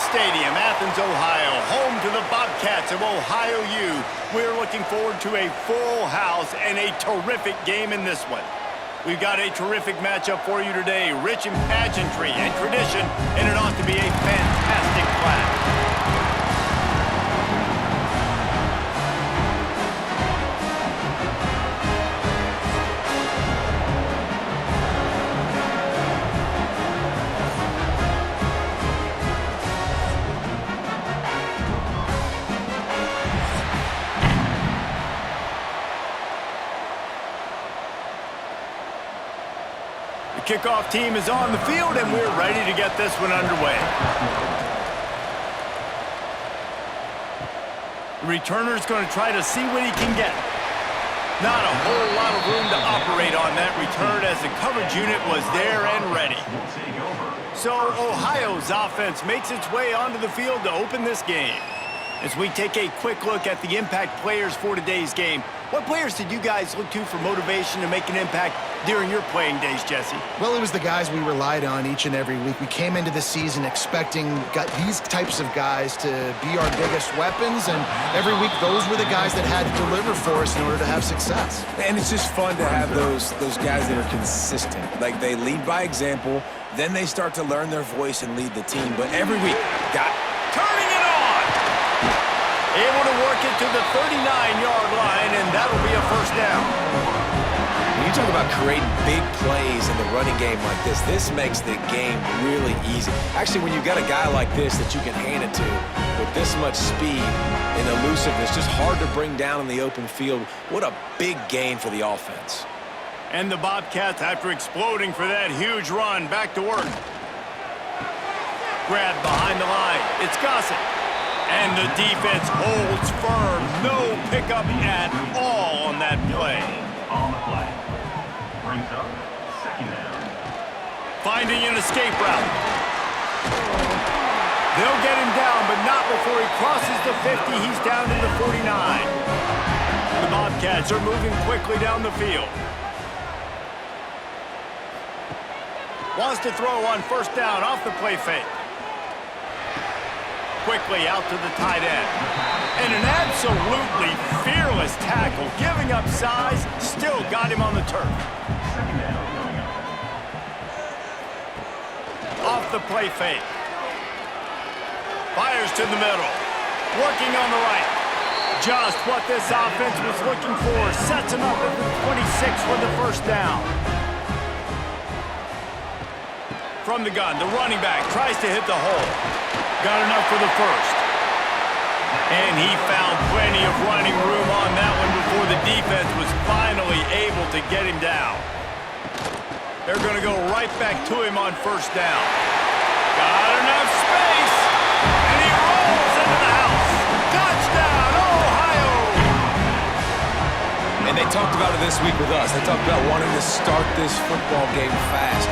Stadium, Athens, Ohio, home to the Bobcats of Ohio U. We're looking forward to a full house and a terrific game in this one. We've got a terrific matchup for you today, rich in pageantry and tradition, and it ought to be a fantastic clash. Kickoff team is on the field, and we're ready to get this one underway. The returner's going to try to see what he can get. Not a whole lot of room to operate on that return as the coverage unit was there and ready. So Ohio's offense makes its way onto the field to open this game. As we take a quick look at the impact players for today's game, what players did you guys look to for motivation to make an impact during your playing days, Jesse? Well, it was the guys we relied on each and every week. We came into the season expecting these types of guys to be our biggest weapons, and every week those were the guys that had to deliver for us in order to have success. And it's just fun to have those guys that are consistent. Like, they lead by example, then they start to learn their voice and lead the team. But every week, turning it on! Able to work it to the 39-yard line, and that'll be a first down. When you talk about creating big plays in the running game like this makes the game really easy. Actually, when you've got a guy like this that you can hand it to with this much speed and elusiveness, just hard to bring down in the open field, what a big gain for the offense. And the Bobcats, after exploding for that huge run, back to work. Grabbed behind the line. It's Gossett. And the defense holds firm. No pickup at all on that play. On the play. Brings up second down. Finding an escape route. They'll get him down, but not before he crosses the 50. He's down to the 49. The Bobcats are moving quickly down the field. Wants to throw on first down off the play fake. Quickly out to the tight end. And an absolutely fearless tackle, giving up size, still got him on the turf. Off the play fake. Fires to the middle. Working on the right. Just what this offense was looking for. Sets him up at the 26 for the first down. From the gun, the running back tries to hit the hole. Got enough for the first. And he found plenty of running room on that one before the defense was finally able to get him down. They're going to go right back to him on first down. Got enough space. And he rolls into the house. Touchdown, Ohio! And they talked about it this week with us. They talked about wanting to start this football game fast.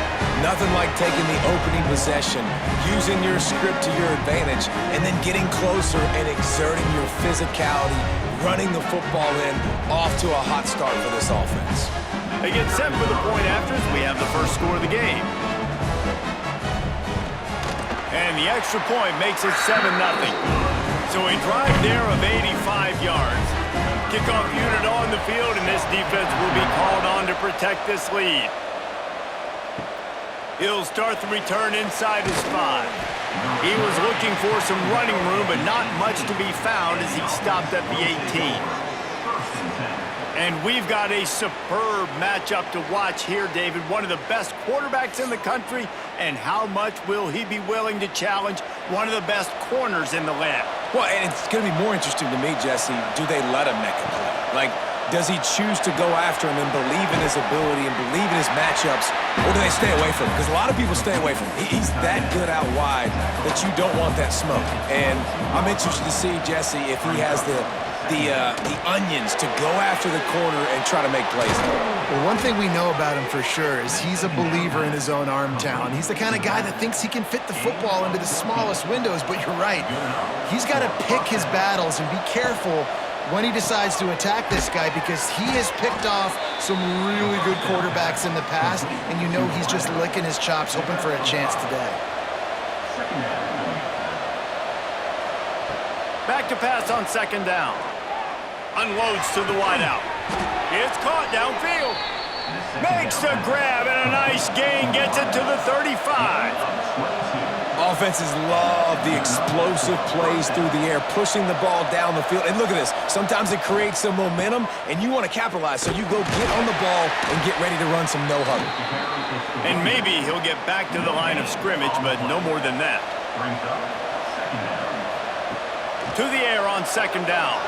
Nothing like taking the opening possession, using your script to your advantage, and then getting closer and exerting your physicality, running the football in, off to a hot start for this offense. They get set for the point after as we have the first score of the game. And the extra point makes it 7-0. So a drive there of 85 yards. Kickoff unit on the field, and this defense will be called on to protect this lead. He'll start the return inside his 5. He was looking for some running room, but not much to be found as he stopped at the 18. And we've got a superb matchup to watch here, David. One of the best quarterbacks in the country, and how much will he be willing to challenge one of the best corners in the land? Well, and it's going to be more interesting to me, Jesse, do they let him make a play? Like, does he choose to go after him and believe in his ability and believe in his matchups, or do they stay away from him? Because a lot of people stay away from him. He's that good out wide that you don't want that smoke. And I'm interested to see, Jesse, if he has the onions to go after the corner and try to make plays. Well, one thing we know about him for sure is he's a believer in his own arm talent. He's the kind of guy that thinks he can fit the football into the smallest windows, but you're right. He's got to pick his battles and be careful when he decides to attack this guy, because he has picked off some really good quarterbacks in the past, and you know he's just licking his chops, hoping for a chance today. Back to pass on second down. Unloads to the wideout. It's caught downfield. Makes a grab and a nice gain. Gets it to the 35. Offenses love the explosive plays through the air, pushing the ball down the field. And look at this. Sometimes it creates some momentum, and you want to capitalize. So you go get on the ball and get ready to run some no-huddle. And maybe he'll get back to the line of scrimmage, but no more than that. To the air on second down.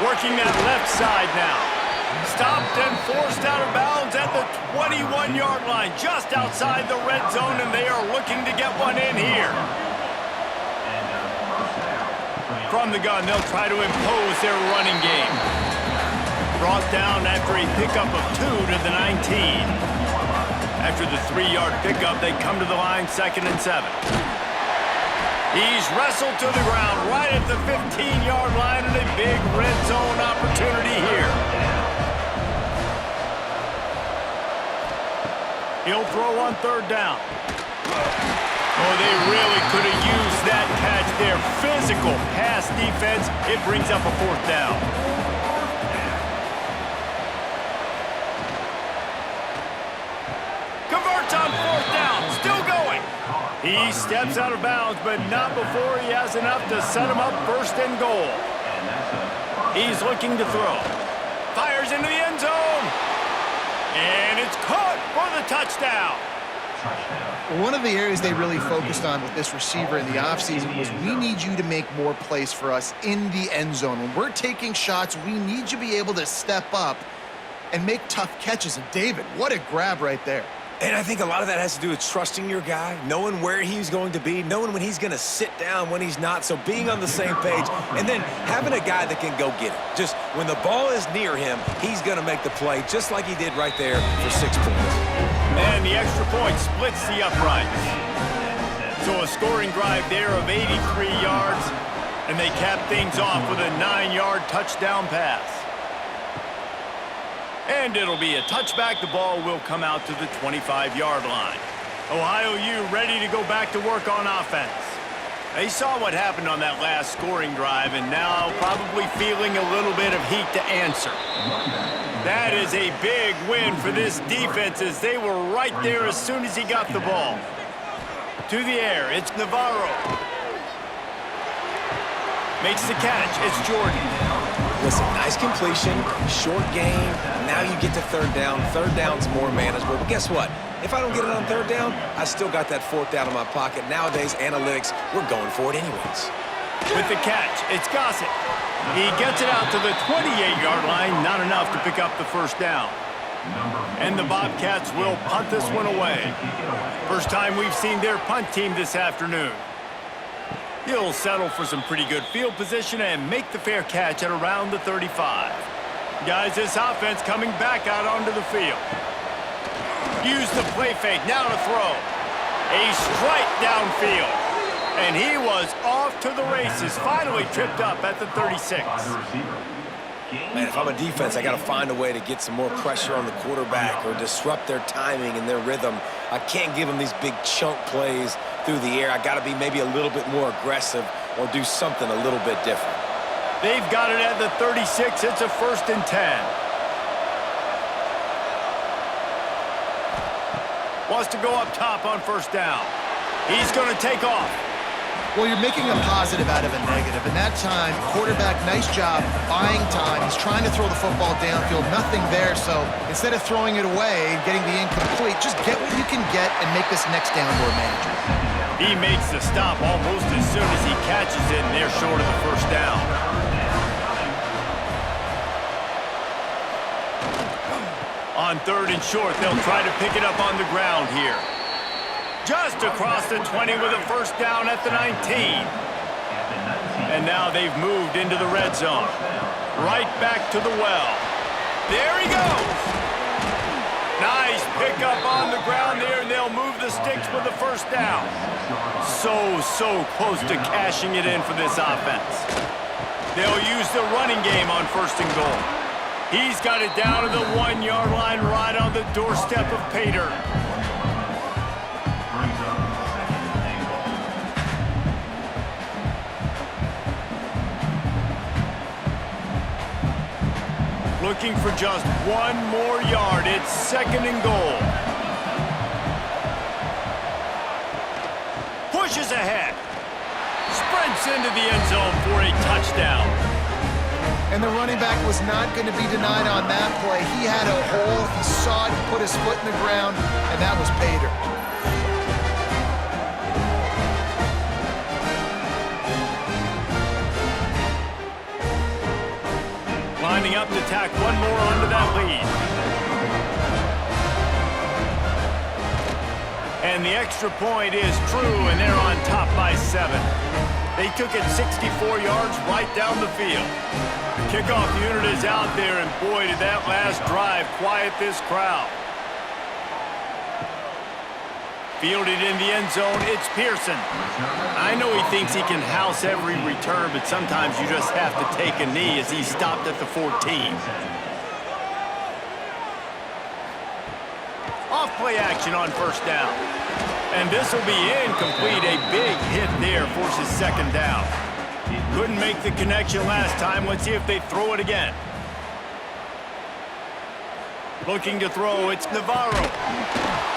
Working that left side now. Stopped and forced out of bounds at the 21-yard line, just outside the red zone, and they are looking to get one in here. From the gun, they'll try to impose their running game. Brought down after a pickup of 2 to the 19. After the 3-yard pickup, they come to the line, 2nd and 7. He's wrestled to the ground right at the 15-yard line, and a big red zone opportunity here. He'll throw on third down. Oh, they really could have used that catch there. Physical pass defense. It brings up a 4th down. Converts on 4th down. Still going. He steps out of bounds, but not before he has enough to set him up 1st and goal. He's looking to throw. Fires into the end zone. And it's caught for the touchdown. One of the areas they really focused on with this receiver in the offseason was we need you to make more plays for us in the end zone. When we're taking shots, we need you to be able to step up and make tough catches. And David, what a grab right there. And I think a lot of that has to do with trusting your guy, knowing where he's going to be, knowing when he's going to sit down, when he's not, so being on the same page, and then having a guy that can go get it. Just when the ball is near him, he's going to make the play, just like he did right there for 6 points. And the extra point splits the uprights. So a scoring drive there of 83 yards, and they cap things off with a 9-yard touchdown pass. And it'll be a touchback. The ball will come out to the 25-yard line. Ohio U ready to go back to work on offense. They saw what happened on that last scoring drive, and now probably feeling a little bit of heat to answer. That is a big win for this defense, as they were right there as soon as he got the ball. To the air, it's Navarro. Makes the catch, it's Jordan. Listen, nice completion, short game. Now you get to third down. Third down's more manageable. But guess what? If I don't get it on third down, I still got that 4th down in my pocket. Nowadays, analytics, we're going for it anyways. With the catch, it's Gossett. He gets it out to the 28-yard line. Not enough to pick up the 1st down. And the Bobcats will punt this one away. First time we've seen their punt team this afternoon. He'll settle for some pretty good field position and make the fair catch at around the 35. Guys, this offense coming back out onto the field. Use the play fake, now to throw. A strike downfield. And he was off to the races, finally tripped up at the 36. Man, if I'm a defense, I got to find a way to get some more pressure on the quarterback or disrupt their timing and their rhythm. I can't give them these big chunk plays through the air. I got to be maybe a little bit more aggressive or do something a little bit different. They've got it at the 36. It's a 1st and 10. Wants to go up top on 1st down. He's going to take off. Well, you're making a positive out of a negative. And that time, quarterback, nice job buying time. He's trying to throw the football downfield. Nothing there. So instead of throwing it away and getting the incomplete, just get what you can get and make this next down more manageable. He makes the stop almost as soon as he catches it, and they're short of the 1st down. On 3rd and short, they'll try to pick it up on the ground here. Just across the 20 with a 1st down at the 19. And now they've moved into the red zone. Right back to the well. There he goes. Nice pickup on the ground there, and they'll move the sticks with the 1st down. So close to cashing it in for this offense. They'll use the running game on 1st and goal. He's got it down to the 1-yard line right on the doorstep of Pater. looking for just one more yard. It's 2nd and goal. Pushes ahead. Sprints into the end zone for a touchdown. And the running back was not going to be denied on that play. He had a hole. He saw it. He put his foot in the ground, and that was pay dirt. Lining up to tack one more onto that lead. And the extra point is true, and they're on top by 7. They took it 64 yards right down the field. The kickoff unit is out there, and boy, did that last drive quiet this crowd. Fielded in the end zone, it's Pearson. I know he thinks he can house every return, but sometimes you just have to take a knee as he stopped at the 14. Off play action on 1st down. And this will be incomplete. A big hit there forces 2nd down. Couldn't make the connection last time. Let's see if they throw it again. Looking to throw, it's Navarro.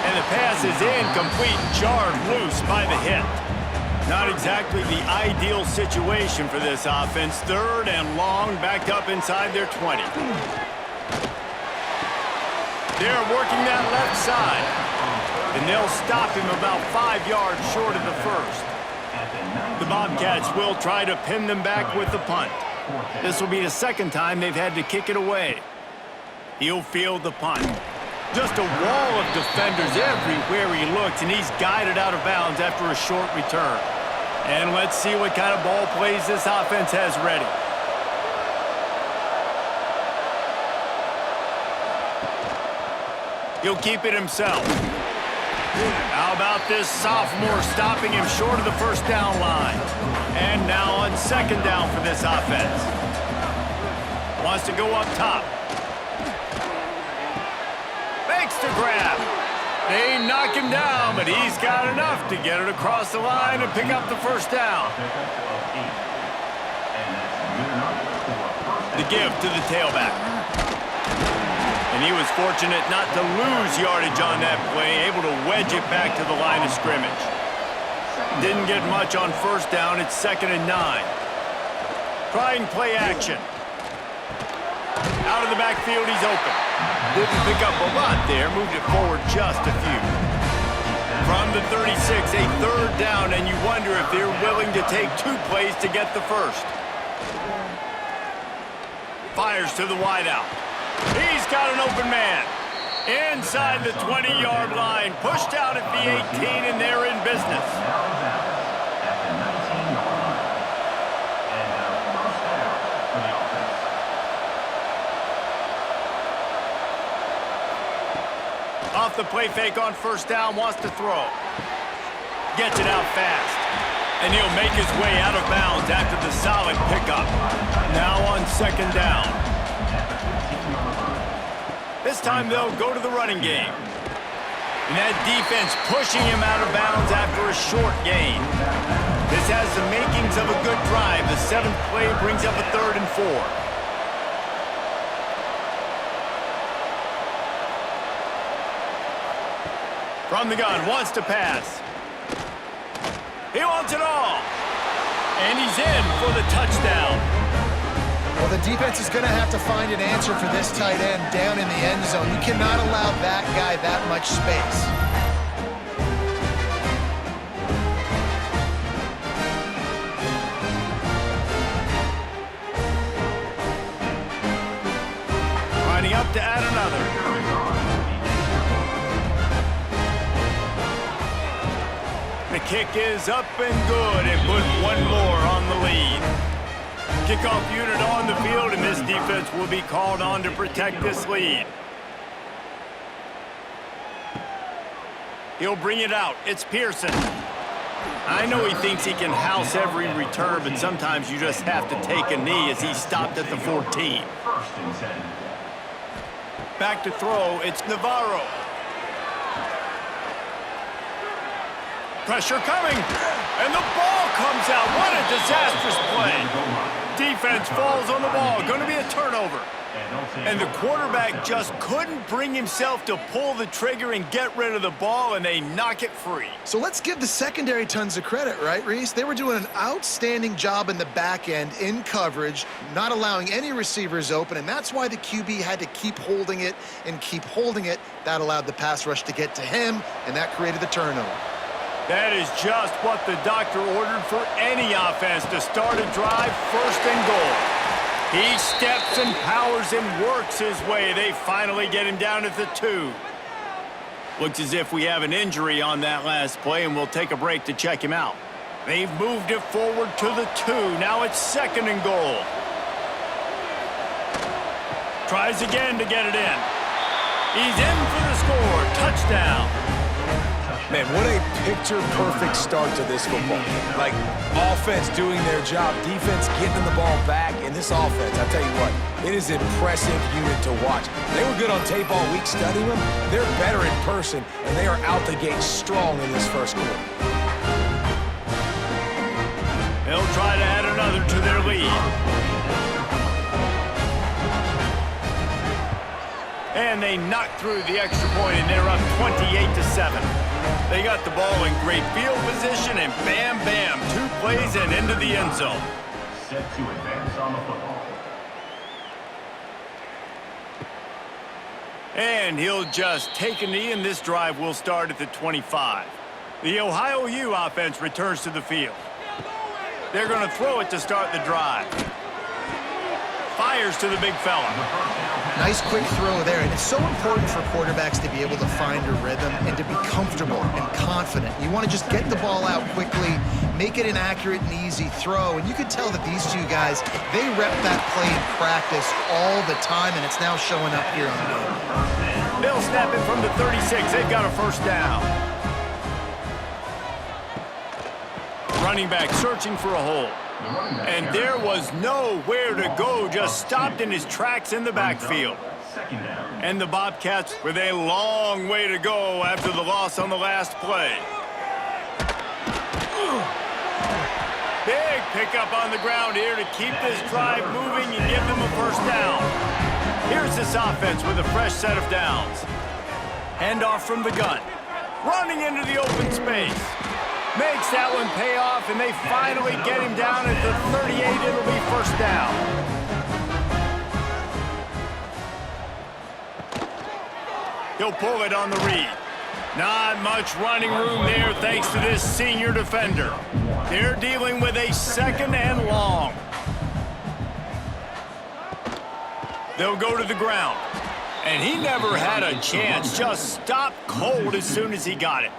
And the pass is incomplete, jarred loose by the hit. Not exactly the ideal situation for this offense. 3rd and long, backed up inside their 20. They're working that left side. And they'll stop him about 5 yards short of the 1st. The Bobcats will try to pin them back with the punt. This will be the 2nd time they've had to kick it away. He'll field the punt. Just a wall of defenders everywhere he looks, and he's guided out of bounds after a short return. And let's see what kind of ball plays this offense has ready. He'll keep it himself. How about this sophomore stopping him short of the 1st down line? And now on 2nd down for this offense. Wants to go up top. Makes the grab. They knock him down, but he's got enough to get it across the line and pick up the 1st down. The give to the tailback. And he was fortunate not to lose yardage on that play, able to wedge it back to the line of scrimmage. Didn't get much on 1st down. It's 2nd and 9. Trying play action. Out of the backfield, he's open. Didn't pick up a lot there, moved it forward just a few. From the 36, a 3rd down, and you wonder if they're willing to take 2 plays to get the 1st. Fires to the wideout. He's got an open man. Inside the 20-yard line, pushed out at the 18, and they're in business. Off the play fake on 1st down, wants to throw. Gets it out fast. And he'll make his way out of bounds after the solid pickup. Now on 2nd down. This time they'll go to the running game. And that defense pushing him out of bounds after a short gain. This has the makings of a good drive. The 7th play brings up a 3rd and 4. From the gun, wants to pass. He wants it all. And he's in for the touchdown. Well, the defense is going to have to find an answer for this tight end down in the end zone. You cannot allow that guy that much space. Lining up to add another. The kick is up and good, and put one more on the lead. Kickoff unit on the field, and this defense will be called on to protect this lead. He'll bring it out. It's Pearson. I know he thinks he can house every return, but sometimes you just have to take a knee as he stopped at the 14. Back to throw, it's Navarro. Pressure coming, and the ball comes out. What a disastrous play. Defense falls on the ball. Going to be a turnover. And the quarterback just couldn't bring himself to pull the trigger and get rid of the ball, and they knock it free. So let's give the secondary tons of credit, right, Reese? They were doing an outstanding job in the back end, in coverage, not allowing any receivers open, and that's why the QB had to keep holding it and keep holding it. That allowed the pass rush to get to him, and that created the turnover. That is just what the doctor ordered for any offense to start a drive first and goal. He steps and powers and works his way. They finally get him down at the 2. Looks as if we have an injury on that last play, and we'll take a break to check him out. They've moved it forward to the 2. Now it's 2nd and goal. Tries again to get it in. He's in for the score. Touchdown. Man, what a picture-perfect start to this football game. Like, offense doing their job, defense getting the ball back, and this offense, I tell you what, it is an impressive unit to watch. They were good on tape all week studying them. They're better in person, and they are out the gate strong in this first quarter. They'll try to add another to their lead. And they knock through the extra point, and they're up 28-7. They got the ball in great field position, and bam, bam, 2 plays and into the end zone. Set to advance on the football. And he'll just take a knee, and this drive will start at the 25. The Ohio U offense returns to the field. They're going to throw it to start the drive. Fires to the big fella. Nice quick throw there, and it's so important for quarterbacks to be able to find a rhythm and to be comfortable and confident. You want to just get the ball out quickly, make it an accurate and easy throw, and you can tell that these two guys, they rep that play in practice all the time, and it's now showing up here on the game. They'll snap it from the 36. They've got a first down. Running back searching for a hole. And there was nowhere to go, just stopped in his tracks in the backfield. And the Bobcats with a long way to go after the loss on the last play. Big pickup on the ground here to keep this drive moving and give them a first down. Here's this offense with a fresh set of downs. Handoff from the gun. Running into the open space. Makes that one pay off, and they finally get him down at the 38. It'll be first down. He'll pull it on the read. Not much running room there thanks to this senior defender. They're dealing with a 2nd and long. They'll go to the ground. And he never had a chance. Just stopped cold as soon as he got it.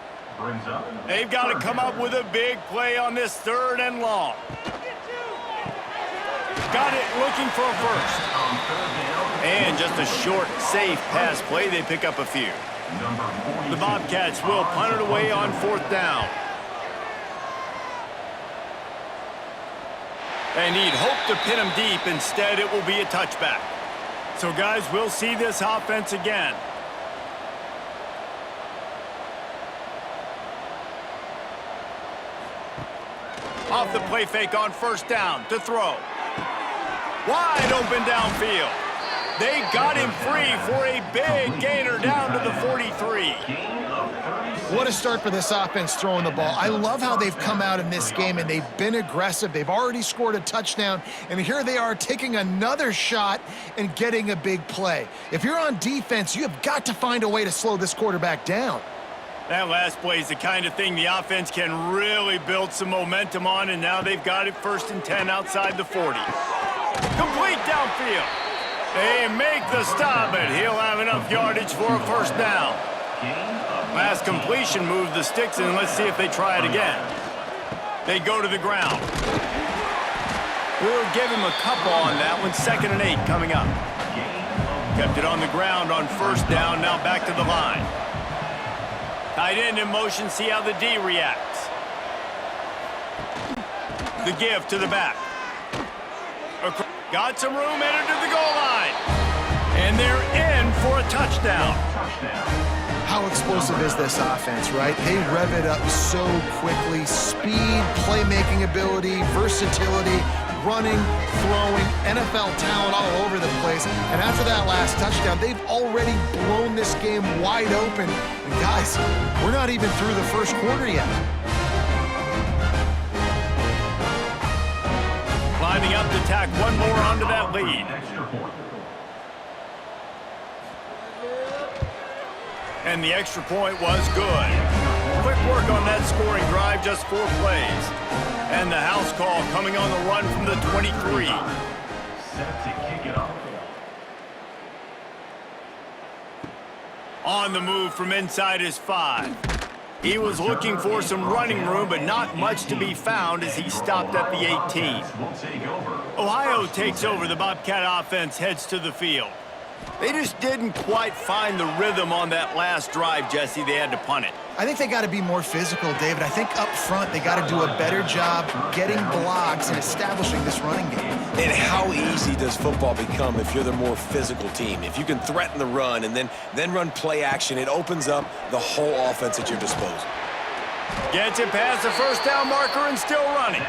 They've got to come up with a big play on this 3rd and long. Got it looking for a first. And just a short, safe pass play. They pick up a few. The Bobcats will punt it away on 4th down. And he'd hope to pin him deep. Instead, it will be a touchback. So, guys, we'll see this offense again. Off the play fake on 1st down to throw. Wide open downfield. They got him free for a big gainer down to the 43. What a start for this offense throwing the ball. I love how they've come out in this game, and they've been aggressive. They've already scored a touchdown, and here they are taking another shot and getting a big play. If you're on defense, you have got to find a way to slow this quarterback down. That last play is the kind of thing the offense can really build some momentum on, and now they've got it 1st and 10 outside the 40. Complete downfield. They make the stop, but he'll have enough yardage for a first down. Last completion moved the sticks, and let's see if they try it again. They go to the ground. We'll give him a couple on that one. 2nd and 8 coming up. Kept it on the ground on 1st down, now back to the line. Tight end in motion, see how the D reacts. The give to the back. Got some room, headed to the goal line. And they're in for a touchdown. How explosive is this offense, right? They rev it up so quickly. Speed, playmaking ability, versatility, running, throwing, NFL talent all over the place. And after that last touchdown, they've already blown this game wide open. And guys, we're not even through the first quarter yet. Climbing up to tack one more onto that lead. And the extra point was good. Quick work on that scoring drive, just 4 plays. And the house call coming on the run from the 23. Set to kick it off. On the move from inside his 5. He was looking for some running room, but not much to be found as he stopped at the 18. Ohio takes over. The Bobcat offense heads to the field. They just didn't quite find the rhythm on that last drive, Jesse. They had to punt it. I think they got to be more physical, David. I think up front they got to do a better job getting blocks and establishing this running game. And how easy does football become if you're the more physical team? If you can threaten the run and then run play action, it opens up the whole offense at your disposal. Gets it past the first down marker and still running.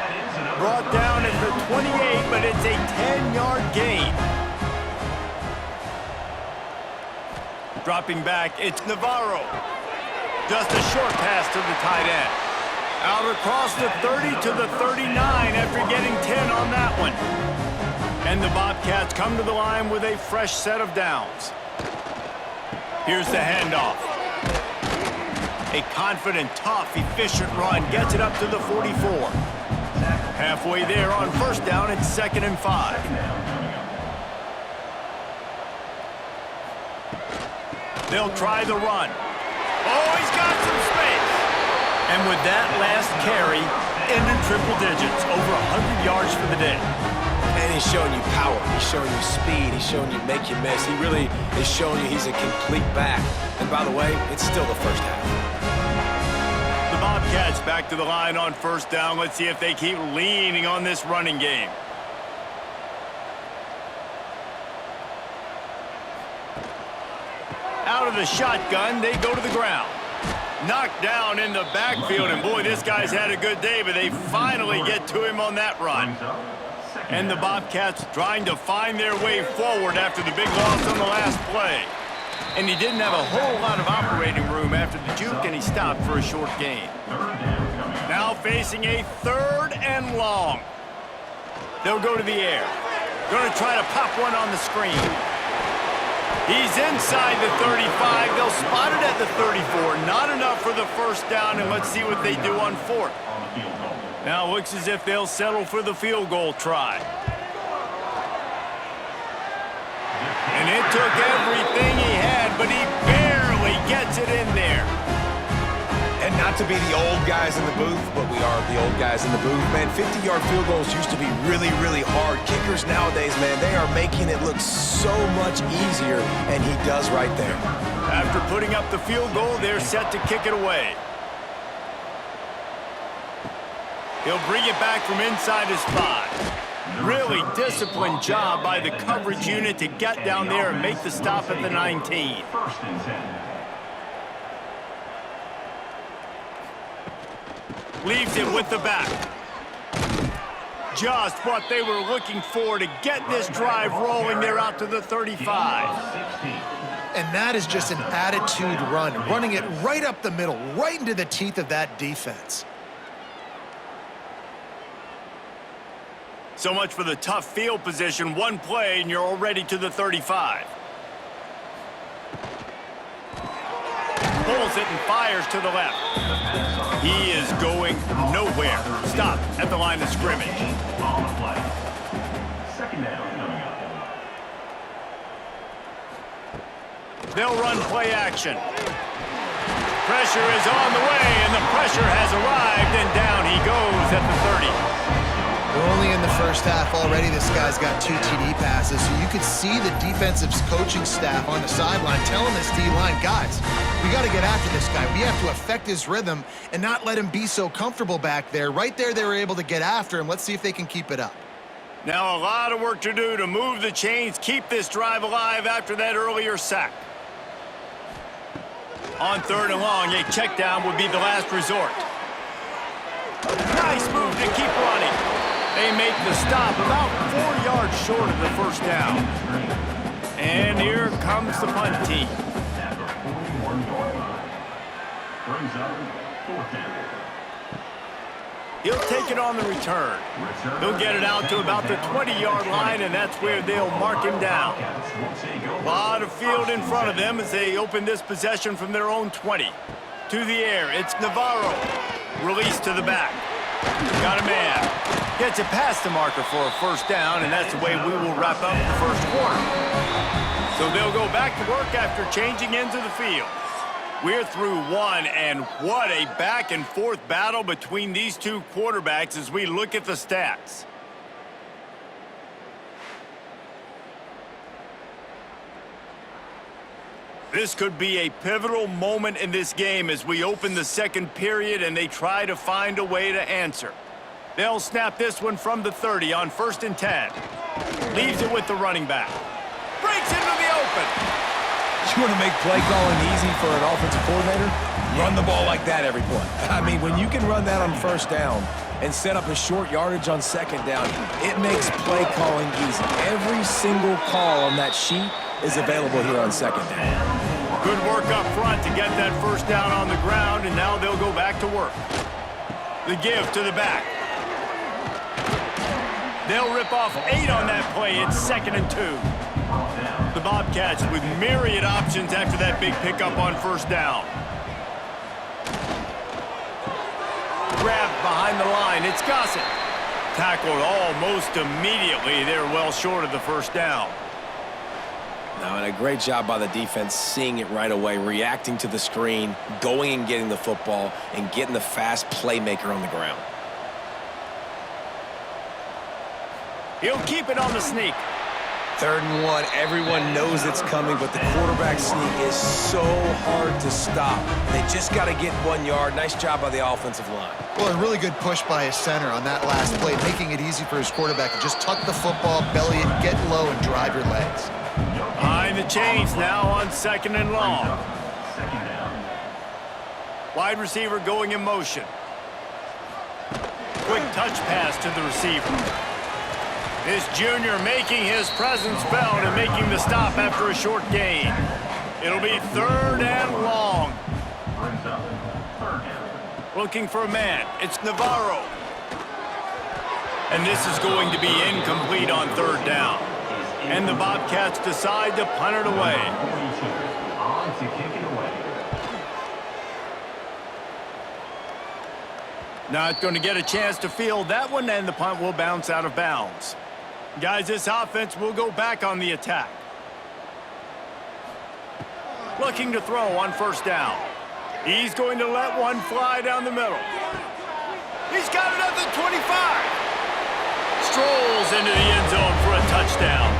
Brought down at the 28, but it's a 10-yard gain. Dropping back, it's Navarro. Just a short pass to the tight end. Out across the 30 to the 39 after getting 10 on that one. And the Bobcats come to the line with a fresh set of downs. Here's the handoff. A confident, tough, efficient run gets it up to the 44. Halfway there on first down, it's 2nd and 5. They'll try the run. Oh, he's got some space. And with that last carry, into triple digits, over 100 yards for the day. And he's showing you power. He's showing you speed. He's showing you make you miss. He really is showing you he's a complete back. And by the way, it's still the first half. The Bobcats back to the line on first down. Let's see if they keep leaning on this running game. Out of the shotgun, they go to the ground. Knocked down in the backfield, and boy, this guy's had a good day, but they finally get to him on that run. And the Bobcats trying to find their way forward after the big loss on the last play. And he didn't have a whole lot of operating room after the juke, and he stopped for a short gain. Now facing a 3rd and long. They'll go to the air. Going to try to pop one on the screen. He's inside the 35. They'll spot it at the 34. Not enough for the first down, and let's see what they do on 4th. Now it looks as if they'll settle for the field goal try. And it took everything he had, but he barely gets it in there. And not to be the old guys in the booth, but we are the old guys in the booth, man. 50-yard field goals used to be really, really hard. Kickers nowadays, man, they are making it look so much easier, and he does right there. After putting up the field goal, they're set to kick it away. He'll bring it back from inside his 5. Really disciplined job by the coverage unit to get down there and make the stop at the 19. First and 10. Leaves it with the back. Just what they were looking for to get this drive rolling. They're out to the 35. And that is just an attitude run, running it right up the middle, right into the teeth of that defense. So much for the tough field position. One play and you're already to the 35. Pulls it and fires to the left. He is going nowhere. Stop at the line of scrimmage. On the play. Second down coming up. They'll run play action. Pressure is on the way, and the pressure has arrived, and down he goes at the 30. We're only in the first half already. This guy's got 2 TD passes, so you could see the defensive coaching staff on the sideline telling this D-line, guys, we got to get after this guy. We have to affect his rhythm and not let him be so comfortable back there. Right there, they were able to get after him. Let's see if they can keep it up. Now a lot of work to do to move the chains, keep this drive alive after that earlier sack. On 3rd and long, a check down would be the last resort. Nice move to keep running. They make the stop about 4 yards short of the first down. And here comes the punt team. At the 41-yard line. Brings up 4th down. He'll take it on the return. He'll get it out to about the 20-yard line, and that's where they'll mark him down. A lot of field in front of them as they open this possession from their own 20. To the air, it's Navarro. Release to the back. Got a man. Gets it past the marker for a first down, and that's the way we will wrap up the first quarter. So they'll go back to work after changing into the field. We're through one, and what a back-and-forth battle between these two quarterbacks as we look at the stats. This could be a pivotal moment in this game as we open the second period and they try to find a way to answer. They'll snap this one from the 30 on 1st and 10. Leaves it with the running back. Breaks into the open. You want to make play calling easy for an offensive coordinator? Run the ball like that every play. I mean, when you can run that on 1st down and set up a short yardage on 2nd down, it makes play calling easy. Every single call on that sheet is available here on 2nd down. Good work up front to get that first down on the ground, and now they'll go back to work. The give to the back. They'll rip off 8 on that play. It's 2nd and 2. The Bobcats with myriad options after that big pickup on 1st down. Grabbed behind the line. It's Gossett. Tackled almost immediately. They're well short of the first down. Now, and a great job by the defense seeing it right away, reacting to the screen, going and getting the football, and getting the fast playmaker on the ground. He'll keep it on the sneak. 3rd and 1, everyone knows it's coming, but the quarterback sneak is so hard to stop. They just got to get 1 yard. Nice job by the offensive line. Well, a really good push by his center on that last play, making it easy for his quarterback to just tuck the football, belly it, get low, and drive your legs. Behind the chains now on 2nd and long. Wide receiver going in motion. Quick touch pass to the receiver. This junior making his presence felt and making the stop after a short gain. It'll be 3rd and long. Looking for a man. It's Navarro. And this is going to be incomplete on 3rd down. And the Bobcats decide to punt it away. Not going to get a chance to field that one, and the punt will bounce out of bounds. Guys, this offense will go back on the attack. Looking to throw on 1st down. He's going to let one fly down the middle. He's got it at the 25. Strolls into the end zone for a touchdown.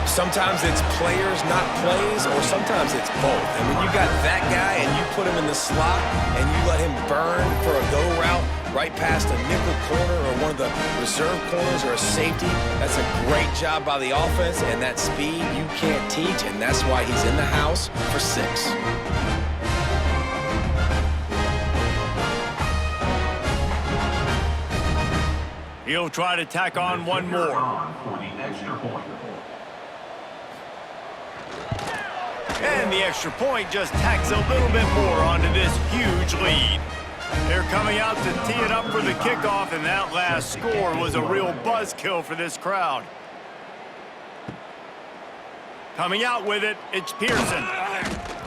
Sometimes it's players, not plays, or sometimes it's both. And when you got that guy and you put him in the slot and you let him burn for a go route right past a nickel corner or one of the reserve corners or a safety, that's a great job by the offense, and that speed you can't teach, and that's why he's in the house for 6. He'll try to tack on one more. And the extra point just tacks a little bit more onto this huge lead. They're coming out to tee it up for the kickoff, and that last score was a real buzzkill for this crowd. Coming out with it, it's Pearson.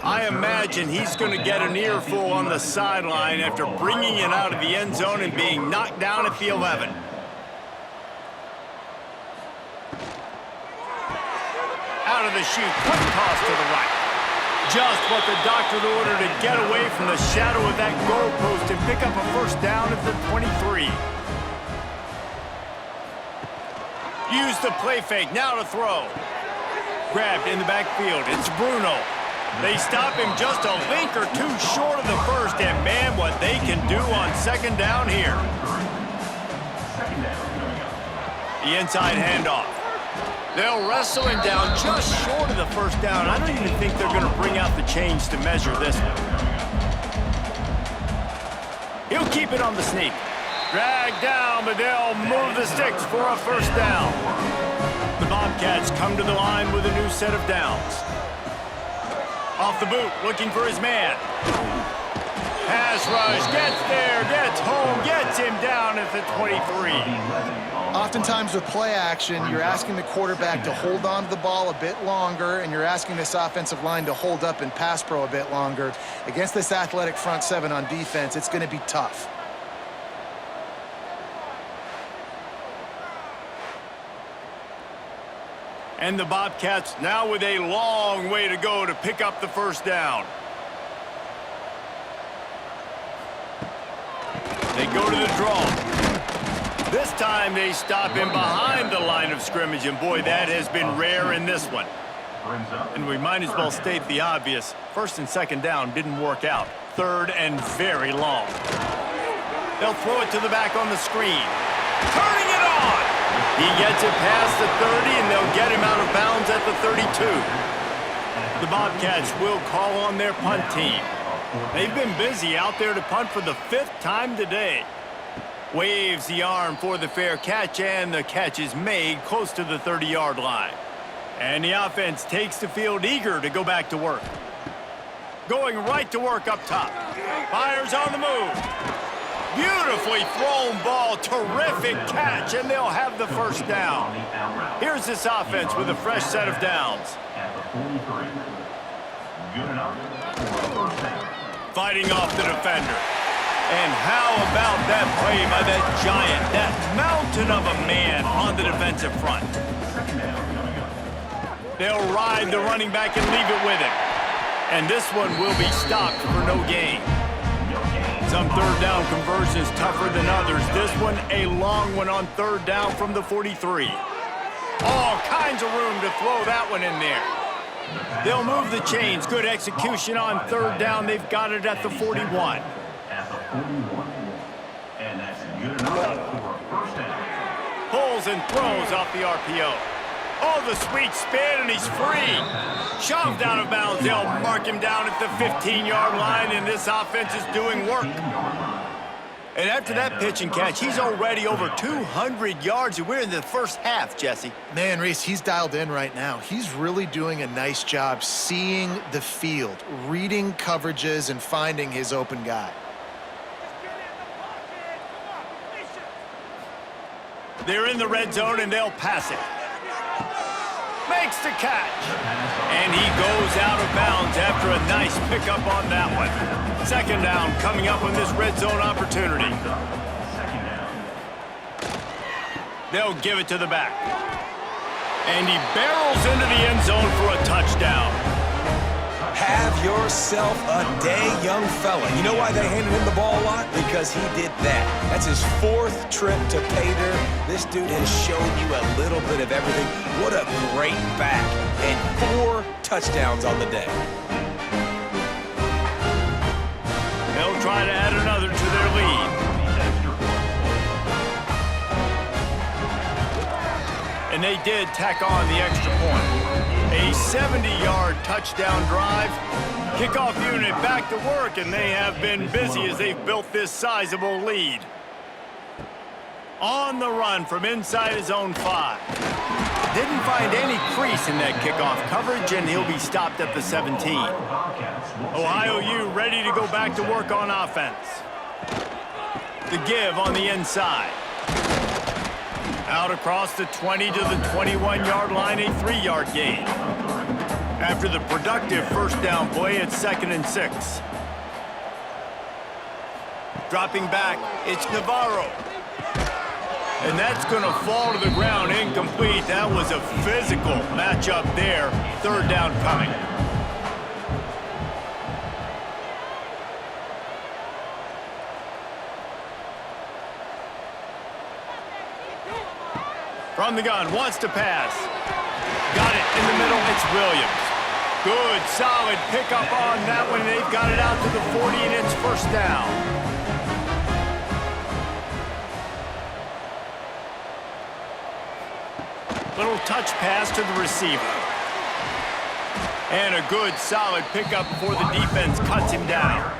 I imagine he's going to get an earful on the sideline after bringing it out of the end zone and being knocked down at the 11. Out of the chute, quick toss to the right. Just what the doctor ordered to get away from the shadow of that goalpost and pick up a first down at the 23. Use the play fake, now to throw. Grabbed in the backfield, it's Bruno. They stop him just a link or two short of the first, and man, what they can do on 2nd down here. The inside handoff. They'll wrestle him down just short of the first down. I don't even think they're going to bring out the chains to measure this one. He'll keep it on the sneak. Dragged down, but they'll move the sticks for a first down. The Bobcats come to the line with a new set of downs. Off the boot, looking for his man. Pass rush, gets there, gets home, gets him down at the 23. Oftentimes with play action, you're asking the quarterback to hold on to the ball a bit longer, and you're asking this offensive line to hold up in pass pro a bit longer. Against this athletic front seven on defense, it's going to be tough. And the Bobcats now with a long way to go to pick up the first down. They go to the draw. This time they stop him behind the line of scrimmage, and boy, that has been rare in this one. And we might as well state the obvious. First and second down didn't work out. Third and very long. They'll throw it to the back on the screen. Turning it on! He gets it past the 30, and they'll get him out of bounds at the 32. The Bobcats will call on their punt team. They've been busy out there to punt for the 5th time today. Waves the arm for the fair catch, and the catch is made close to the 30-yard line. And the offense takes the field eager to go back to work. Going right to work up top. Fires on the move. Beautifully thrown ball, terrific catch, and they'll have the first down. Here's this offense with a fresh set of downs. Fighting off the defender. And how about that play by that giant, that mountain of a man on the defensive front? They'll ride the running back and leave it with him. And this one will be stopped for no gain. Some third down conversions tougher than others. This one a long one on third down from the 43. All kinds of room to throw that one in there. They'll move the chains. Good execution on third down. They've got it at the 41. And that's good enough for a first down. Pulls and throws off the RPO. Oh, the sweet spin, and he's free. Shoved out of bounds. They'll mark him down at the 15-yard line, and this offense is doing work. And after that pitch and catch, he's already over 200 yards, and we're in the first half, Jesse. Man, Reese, he's dialed in right now. He's really doing a nice job seeing the field, reading coverages, and finding his open guy. They're in the red zone, and they'll pass it. Makes the catch. And he goes out of bounds after a nice pickup on that one. Second down coming up on this red zone opportunity. They'll give it to the back. And he barrels into the end zone for a touchdown. Have yourself a day, young fella. You know why they handed him the ball a lot? Because he did that. That's his 4th trip to pay dirt. This dude has shown you a little bit of everything. What a great back. And 4 touchdowns on the day. They'll try to add another to their lead. And they did tack on the extra point. A 70-yard touchdown drive. Kickoff unit back to work, and they have been busy as they've built this sizable lead. On the run from inside his own 5. Didn't find any crease in that kickoff coverage, and he'll be stopped at the 17. Ohio U ready to go back to work on offense. The give on the inside. Out across the 20 to the 21-yard line, a 3-yard gain. After the productive first down play, it's 2nd and 6. Dropping back, it's Navarro. And that's going to fall to the ground incomplete. That was a physical matchup there. Third down coming. From the gun, wants to pass. Got it in the middle, it's Williams. Good, solid pickup on that one. They've got it out to the 40, and it's first down. Little touch pass to the receiver. And a good, solid pickup before the defense cuts him down.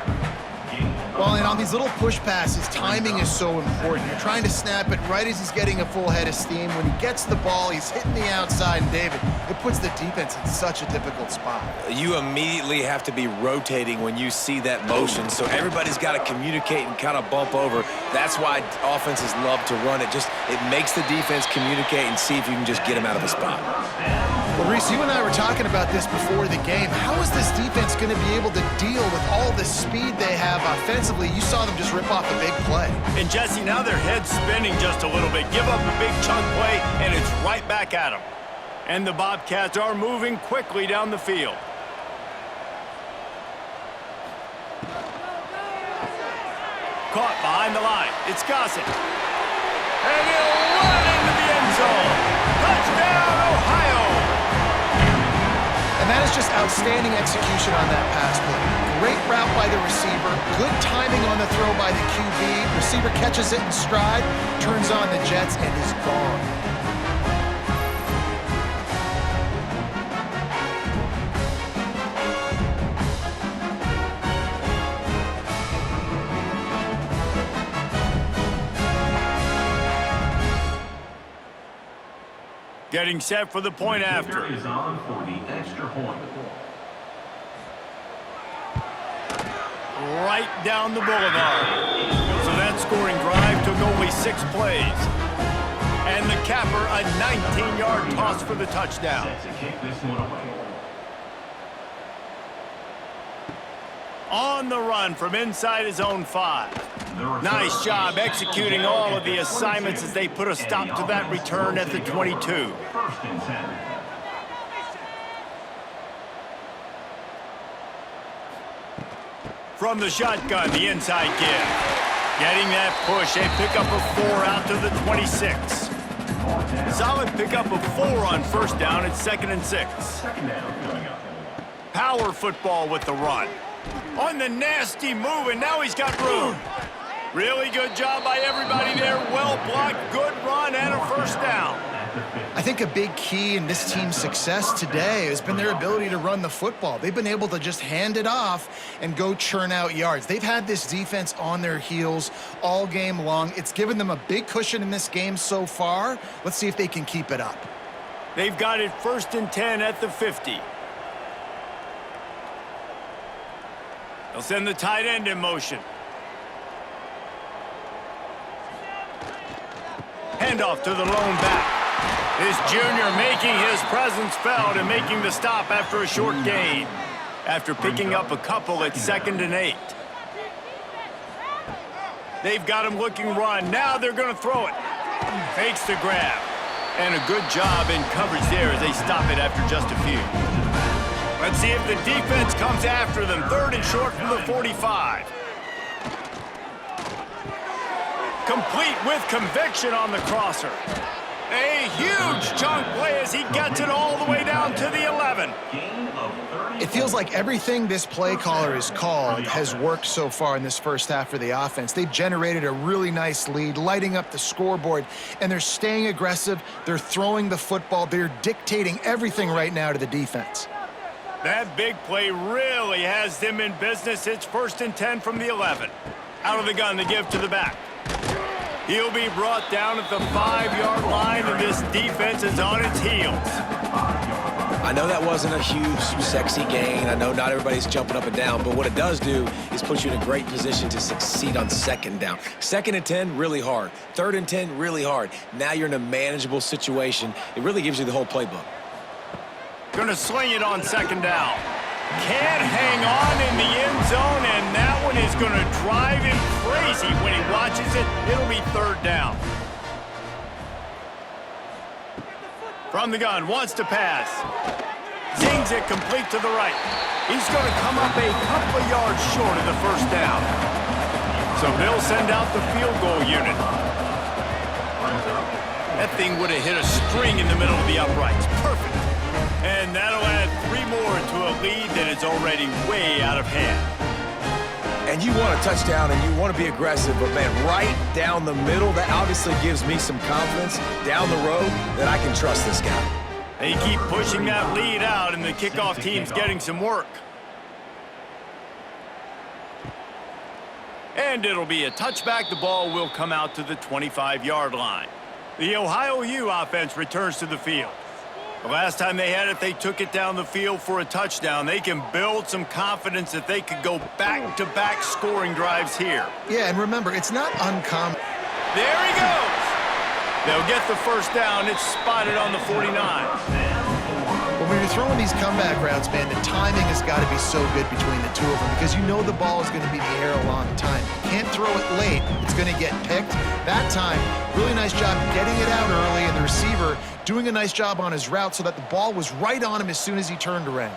Well, and on these little push passes, timing is so important. You're trying to snap it right as he's getting a full head of steam. When he gets the ball, he's hitting the outside, and David, it puts the defense in such a difficult spot. You immediately have to be rotating when you see that motion, so everybody's got to communicate and kind of bump over. That's why offenses love to run it. It makes the defense communicate and see if you can just get him out of a spot. Well, Reese, you and I were talking about this before the game. How is this defense going to be able to deal with all the speed they have offensively? You saw them just rip off a big play. And Jesse, now their head's spinning just a little bit. Give up a big chunk play, and it's right back at them. And the Bobcats are moving quickly down the field. Caught behind the line. It's Gossett. And he'll run into the end zone. Touchdown, Ohio! And that is just outstanding execution on that pass play. Great route by the receiver. Good timing on the throw by the QB. Receiver catches it in stride, turns on the jets, and is gone. Getting set for the point after. Is on for the extra point. Right down the boulevard. So that scoring drive took only 6 plays. And the capper, a 19-yard toss for the touchdown. Set to kick this one away. On the run from inside his own 5. Nice job executing all of the assignments as they put a stop to that return at the 22. First and 10. From the shotgun, the inside give. Getting that push, a pickup of 4 out to the 26. Solid pickup of 4 on first down at 2nd and 6. Second down coming up. Power football with the run. On the nasty move, and now he's got room. Really good job by everybody there. Well blocked, good run, and a first down. I think a big key in this team's success today has been their ability to run the football. They've been able to just hand it off and go churn out yards. They've had this defense on their heels all game long. It's given them a big cushion in this game so far. Let's see if they can keep it up. They've got it 1st and 10 at the 50. They'll send the tight end in motion. Handoff to the lone back. This junior making his presence felt and making the stop after a short gain. After picking up a couple at 2nd and 8. They've got him looking run. Now they're going to throw it. Fakes the grab. And a good job in coverage there as they stop it after just a few. Let's see if the defense comes after them. 3rd and short from the 45. Complete with conviction on the crosser. A huge chunk play as he gets it all the way down to the 11. It feels like everything this play caller has called has worked so far in this first half for the offense. They've generated a really nice lead, lighting up the scoreboard, and they're staying aggressive. They're throwing the football. They're dictating everything right now to the defense. That big play really has them in business. It's 1st and 10 from the 11. Out of the gun, the give to the back. He'll be brought down at the 5-yard line, and this defense is on its heels. I know that wasn't a huge, sexy gain. I know not everybody's jumping up and down, but what it does do is put you in a great position to succeed on 2nd down. 2nd and 10, really hard. 3rd and 10, really hard. Now you're in a manageable situation. It really gives you the whole playbook. Gonna sling it on 2nd down. Can't hang on in the end zone, and that one is going to drive him crazy when he watches it. It'll be 3rd down. From the gun, wants to pass. Zings it complete to the right. He's going to come up a couple of yards short of the 1st down. So they'll send out the field goal unit. That thing would have hit a string in the middle of the uprights. Perfect. And that'll add 3 more to a lead that is already way out of hand. And you want a touchdown and you want to be aggressive, but, man, right down the middle, that obviously gives me some confidence down the road that I can trust this guy. They keep pushing that lead out, and the kickoff team's getting some work. And it'll be a touchback. The ball will come out to the 25-yard line. The Ohio U offense returns to the field. The last time they had it, they took it down the field for a touchdown. They can build some confidence that they could go back-to-back scoring drives here. Yeah, and remember, it's not uncommon. There he goes. They'll get the first down. It's spotted on the 49. But when you're throwing these comeback routes, man, the timing has got to be so good between the two of them because you know the ball is going to be in the air a long time. You can't throw it late. It's going to get picked. That time, really nice job getting it out early, and the receiver doing a nice job on his route so that the ball was right on him as soon as he turned around.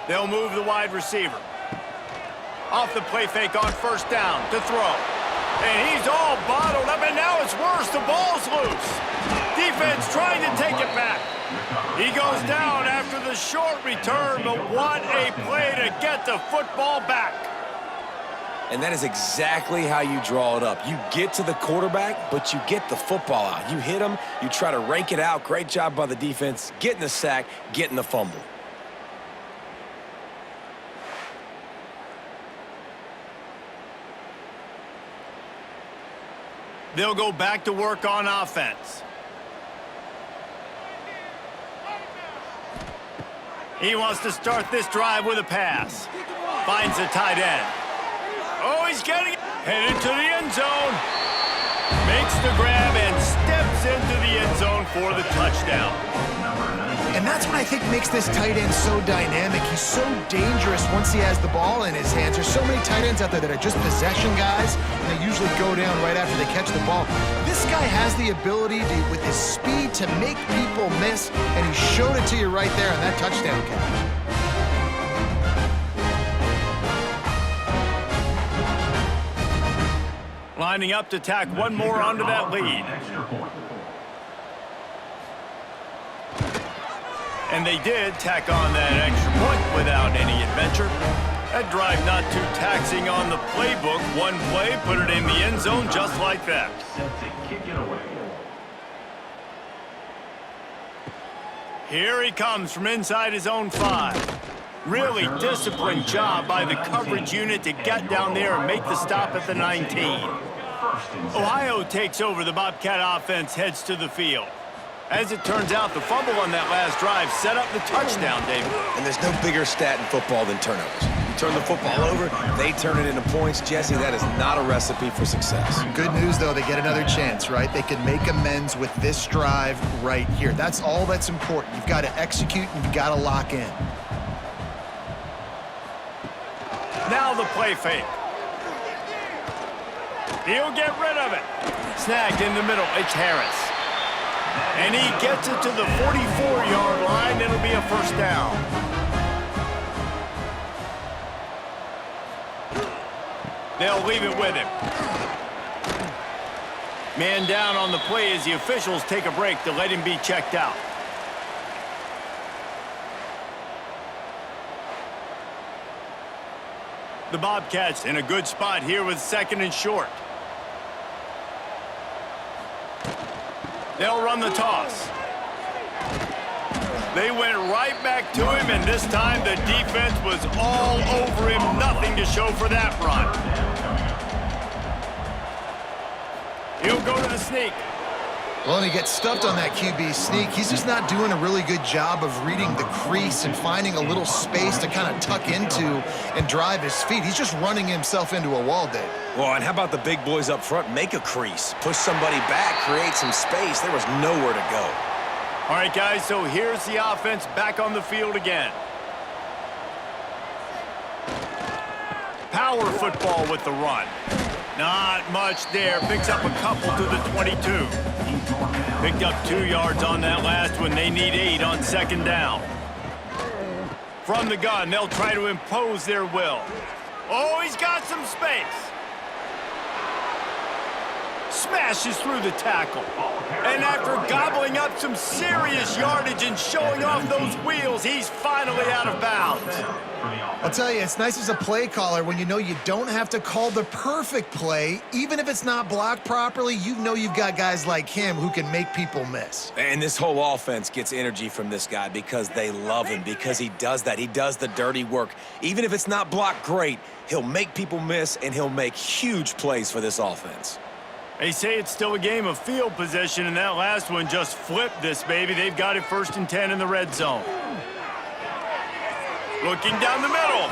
They'll move the wide receiver. Off the play fake on first down to throw. And he's all bottled up, and now it's worse. The ball's loose. Defense trying to take it back. He goes down after the short return, but what a play to get the football back. And that is exactly how you draw it up. You get to the quarterback, but you get the football out. You hit him, you try to rake it out. Great job by the defense, getting the sack, getting the fumble. They'll go back to work on offense. He wants to start this drive with a pass. Finds the tight end. Oh, he's getting it. Headed to the end zone. Makes the grab and steps into the end zone for the touchdown. And that's what I think makes this tight end so dynamic. He's so dangerous once he has the ball in his hands. There's so many tight ends out there that are just possession guys, and they usually go down right after they catch the ball. This guy has the ability to, with his speed, to make people miss, and he showed it to you right there on that touchdown catch. Lining up to tack one more onto that lead. And they did tack on that extra point without any adventure. That drive not too taxing on the playbook. One play, put it in the end zone just like that. Here he comes from inside his own 5. Really disciplined job by the coverage unit to get down there and make the stop at the 19. Ohio takes over. The Bobcat offense heads to the field. As it turns out, the fumble on that last drive set up the touchdown, David. And there's no bigger stat in football than turnovers. You turn the football over, they turn it into points. Jesse, that is not a recipe for success. Good news, though, they get another chance, right? They can make amends with this drive right here. That's all that's important. You've got to execute and you've got to lock in. Now the play fake. He'll get rid of it. Snagged in the middle. It's Harris. And he gets it to the 44-yard line. It'll be a first down. They'll leave it with him. Man down on the play as the officials take a break to let him be checked out. The Bobcats in a good spot here with second and short. They'll run the toss. They went right back to him, and this time the defense was all over him. Nothing to show for that run. He'll go to the sneak. Well, and he gets stuffed on that QB sneak. He's just not doing a really good job of reading the crease and finding a little space to kind of tuck into and drive his feet. He's just running himself into a wall, Dave. Well, and how about the big boys up front? Make a crease. Push somebody back, create some space. There was nowhere to go. All right, guys, so here's the offense back on the field again. Power football with the run. Not much there. Picks up a couple to the 22. Picked up 2 yards on that last one. They need 8 on second down. From the gun, they'll try to impose their will. Oh, he's got some space. Smashes through the tackle. And after gobbling up some serious yardage and showing off those wheels, he's finally out of bounds. I'll tell you, it's nice as a play caller when you know you don't have to call the perfect play. Even if it's not blocked properly, you know you've got guys like him who can make people miss. And this whole offense gets energy from this guy because they love him, because he does that. He does the dirty work. Even if it's not blocked great, he'll make people miss, and he'll make huge plays for this offense. They say it's still a game of field position, and that last one just flipped this baby. They've got it 1st and 10 in the red zone. Looking down the middle,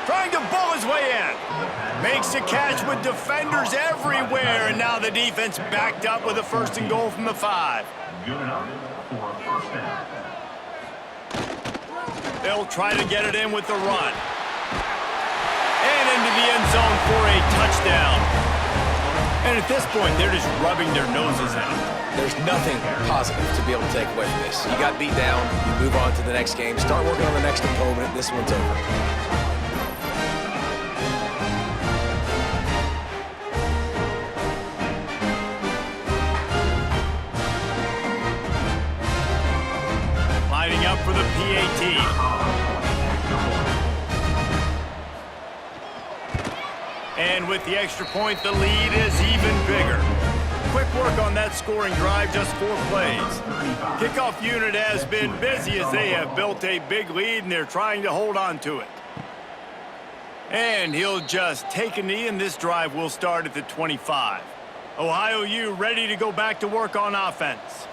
trying to bull his way in. Makes a catch with defenders everywhere, and now the defense backed up with a 1st and goal from the 5. Good enough for a first down. They'll try to get it in with the run. And into the end zone for a touchdown. And at this point, they're just rubbing their noses in it. There's nothing positive to be able to take away from this. You got beat down, you move on to the next game, start working on the next opponent. This one's over. Lining up for the PAT. And with the extra point, the lead is even bigger. Quick work on that scoring drive, just 4 plays. Kickoff unit has been busy as they have built a big lead, and they're trying to hold on to it. And he'll just take a knee, and this drive will start at the 25. Ohio U ready to go back to work on offense.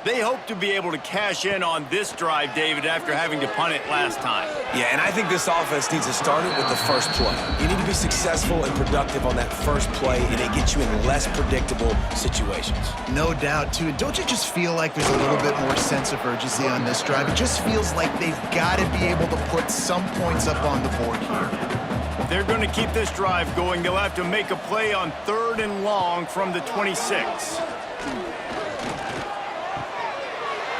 They hope to be able to cash in on this drive, David, after having to punt it last time. Yeah, and I think this offense needs to start it with the first play. You need to be successful and productive on that first play, and it gets you in less predictable situations. No doubt, too. And don't you just feel like there's a little bit more sense of urgency on this drive? It just feels like they've got to be able to put some points up on the board here. If they're going to keep this drive going, they'll have to make a play on 3rd and long from the 26.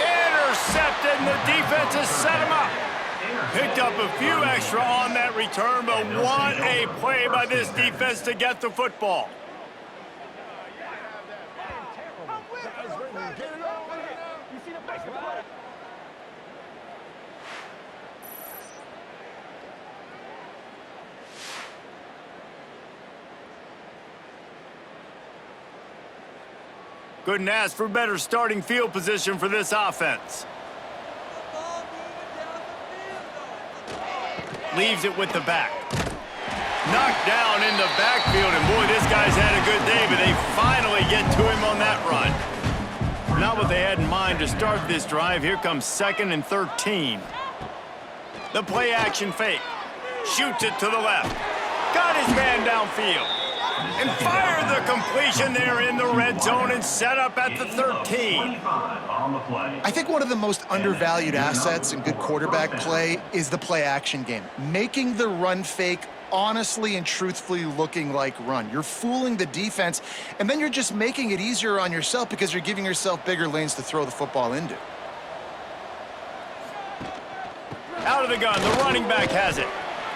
Intercepted, and the defense has set him up. Picked up a few extra on that return, but what a play by this defense to get the football. Couldn't ask for better starting field position for this offense. Leaves it with the back. Knocked down in the backfield, and boy, this guy's had a good day, but they finally get to him on that run. Not what they had in mind to start this drive. Here comes 2nd and 13. The play action fake. Shoots it to the left. Got his man downfield. And fired the completion there in the red zone and set up at the 13. I think one of the most undervalued assets in good quarterback play is the play action game. Making the run fake honestly and truthfully looking like run. You're fooling the defense, and then you're just making it easier on yourself because you're giving yourself bigger lanes to throw the football into. Out of the gun, the running back has it.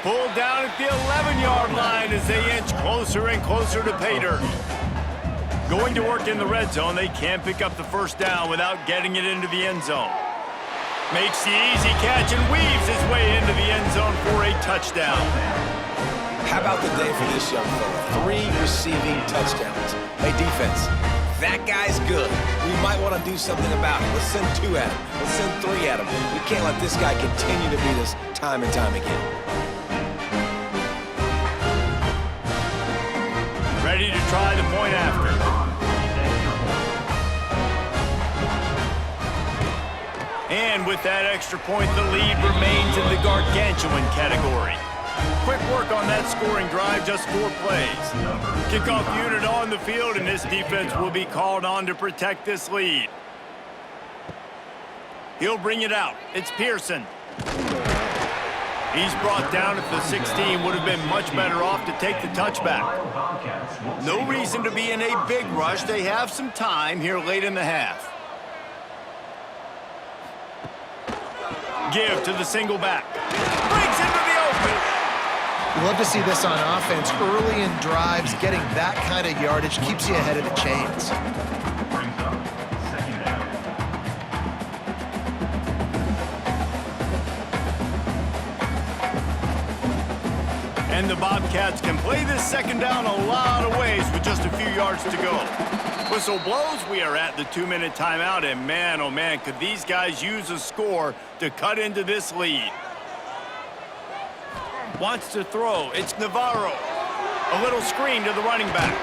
Pulled down at the 11-yard line as they inch closer and closer to pay dirt. Going to work in the red zone, they can't pick up the first down without getting it into the end zone. Makes the easy catch and weaves his way into the end zone for a touchdown. How about the day for this young fella? 3 receiving touchdowns. Hey, defense, that guy's good. We might want to do something about it. Let's send 2 at him. Let's send 3 at him. We can't let this guy continue to beat us time and time again. Ready to try the point after. And with that extra point, the lead remains in the gargantuan category. Quick work on that scoring drive, just 4 plays. Kickoff unit on the field, and this defense will be called on to protect this lead. He'll bring it out. It's Pearson. He's brought down at the 16. Would have been much better off to take the touchback. No reason to be in a big rush. They have some time here late in the half. Give to the single back. Breaks into the open. You love to see this on offense. Early in drives, getting that kind of yardage keeps you ahead of the chains. Brings up second down. And the Bobcats can play this second down a lot of ways with just a few yards to go. Whistle blows, we are at the 2-minute timeout, and man, oh man, could these guys use a score to cut into this lead. Wants to throw, it's Navarro. A little screen to the running back.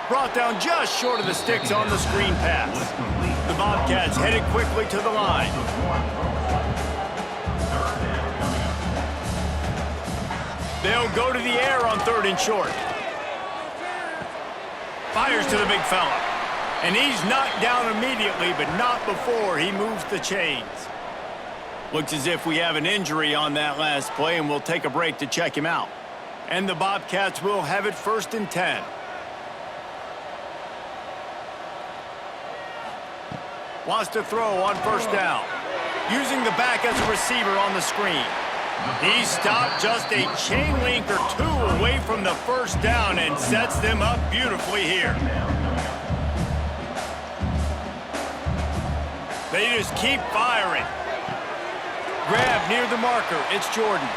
Brought down just short of the sticks on the screen pass. The Bobcats headed quickly to the line. They'll go to the air on 3rd and short. Fires to the big fella. And he's knocked down immediately, but not before he moves the chains. Looks as if we have an injury on that last play, and we'll take a break to check him out. And the Bobcats will have it 1st and 10. Wants to throw on 1st down. Using the back as a receiver on the screen. He stopped just a chain link or two away from the 1st down and sets them up beautifully here. They just keep firing. Grab near the marker. It's Jordan.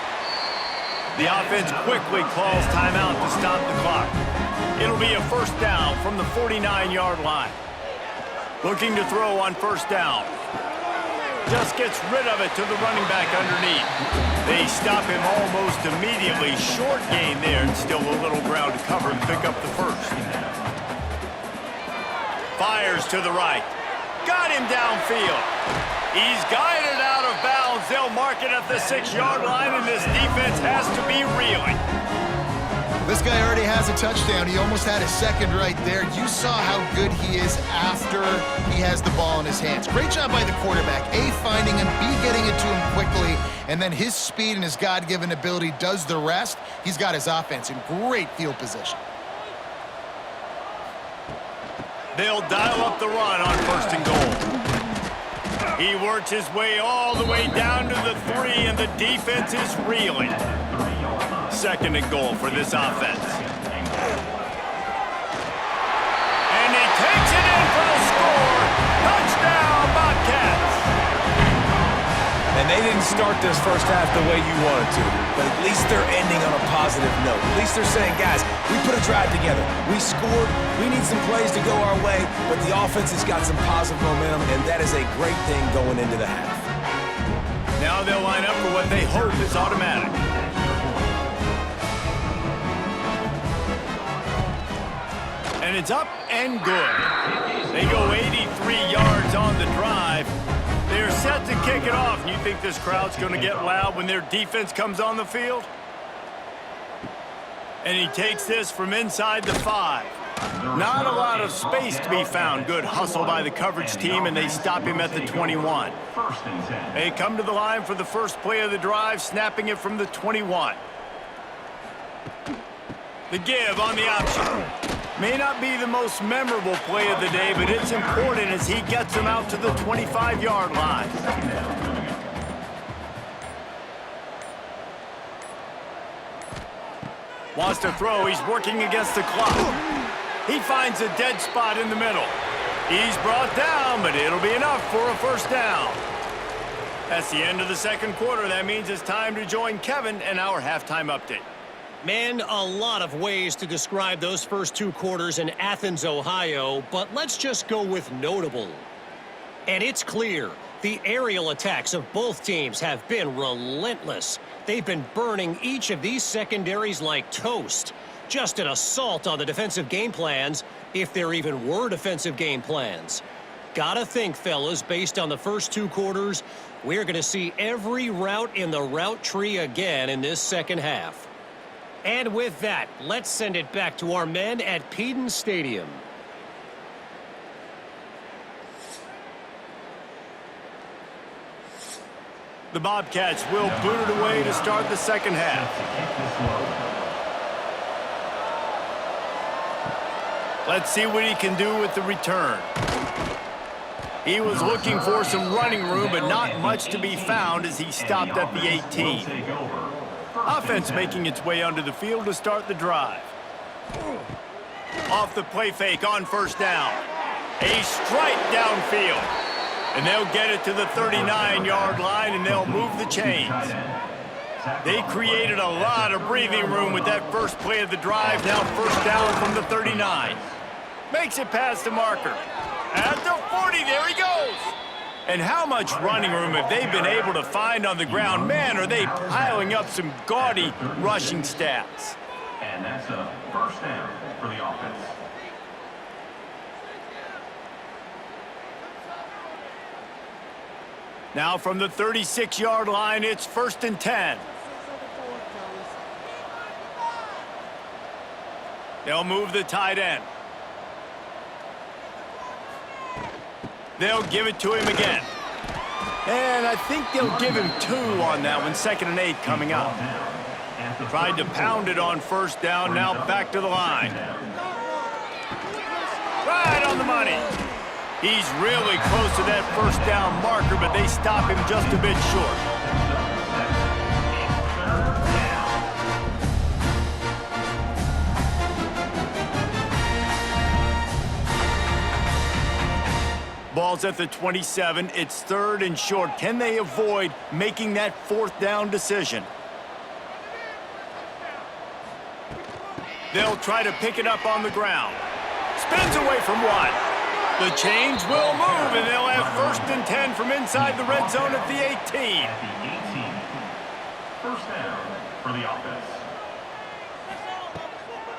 The offense quickly calls timeout to stop the clock. It'll be a 1st down from the 49-yard line. Looking to throw on 1st down. Just gets rid of it to the running back underneath. They stop him almost immediately. Short gain there, and still a little ground to cover and pick up the 1st. Fires to the right. Got him downfield. He's guided out of bounds. They'll mark it at the 6-yard line, and this defense has to be reeling. This guy already has a touchdown. He almost had a second right there. You saw how good he is after he has the ball in his hands. Great job by the quarterback. A, finding him, B, getting it to him quickly, and then his speed and his God-given ability does the rest. He's got his offense in great field position. They'll dial up the run on 1st and goal. He works his way all the way down to the 3, and the defense is reeling. 2nd and goal for this offense. And he takes it in for the score. Touchdown, Bobcats. And they didn't start this first half the way you wanted to, but at least they're ending on a positive note. At least they're saying, guys, we put a drive together. We scored. We need some plays to go our way, but the offense has got some positive momentum, and that is a great thing going into the half. Now they'll line up for what they hope is automatic. And it's up and good. They go 83 yards on the drive. They're set to kick it off. And you think this crowd's going to get loud when their defense comes on the field? And he takes this from inside the 5. Not a lot of space to be found. Good hustle by the coverage team, and they stop him at the 21. They come to the line for the first play of the drive, snapping it from the 21. The give on the option. May not be the most memorable play of the day, but it's important as he gets him out to the 25-yard line. Wants to throw. He's working against the clock. He finds a dead spot in the middle. He's brought down, but it'll be enough for a 1st down. That's the end of the 2nd quarter. That means it's time to join Kevin and our halftime update. Man, a lot of ways to describe those first 2 quarters in Athens, Ohio, but let's just go with notable. And it's clear, the aerial attacks of both teams have been relentless. They've been burning each of these secondaries like toast. Just an assault on the defensive game plans, if there even were defensive game plans. Gotta think, fellas, based on the first 2 quarters, we're going to see every route in the route tree again in this second half. And with that, let's send it back to our men at Peden Stadium. The Bobcats will boot it away to start the second half. Let's see what he can do with the return. He was looking for some running room, but not much to be found as he stopped at the 18. Offense making its way onto the field to start the drive. Off the play fake on first down. A strike downfield. And they'll get it to the 39-yard line, and they'll move the chains. They created a lot of breathing room with that first play of the drive. Now first down from the 39. Makes it past the marker. At the 40, there he goes. And how much running room have they been able to find on the ground? Man, are they piling up some gaudy rushing stats. And that's a first down for the offense. Now from the 36-yard line, it's 1st and 10. They'll move the tight end. They'll give it to him again. And I think they'll give him 2 on that one. 2nd and 8 coming up. Tried to pound it on first down. Now back to the line. Right on the money. He's really close to that first down marker, but they stop him just a bit short. Ball's at the 27. It's 3rd and short. Can they avoid making that 4th down decision? They'll try to pick it up on the ground. Spins away from one. The chains will move, and they'll have 1st and 10 from inside the red zone at the 18. At the 18. First down for the offense.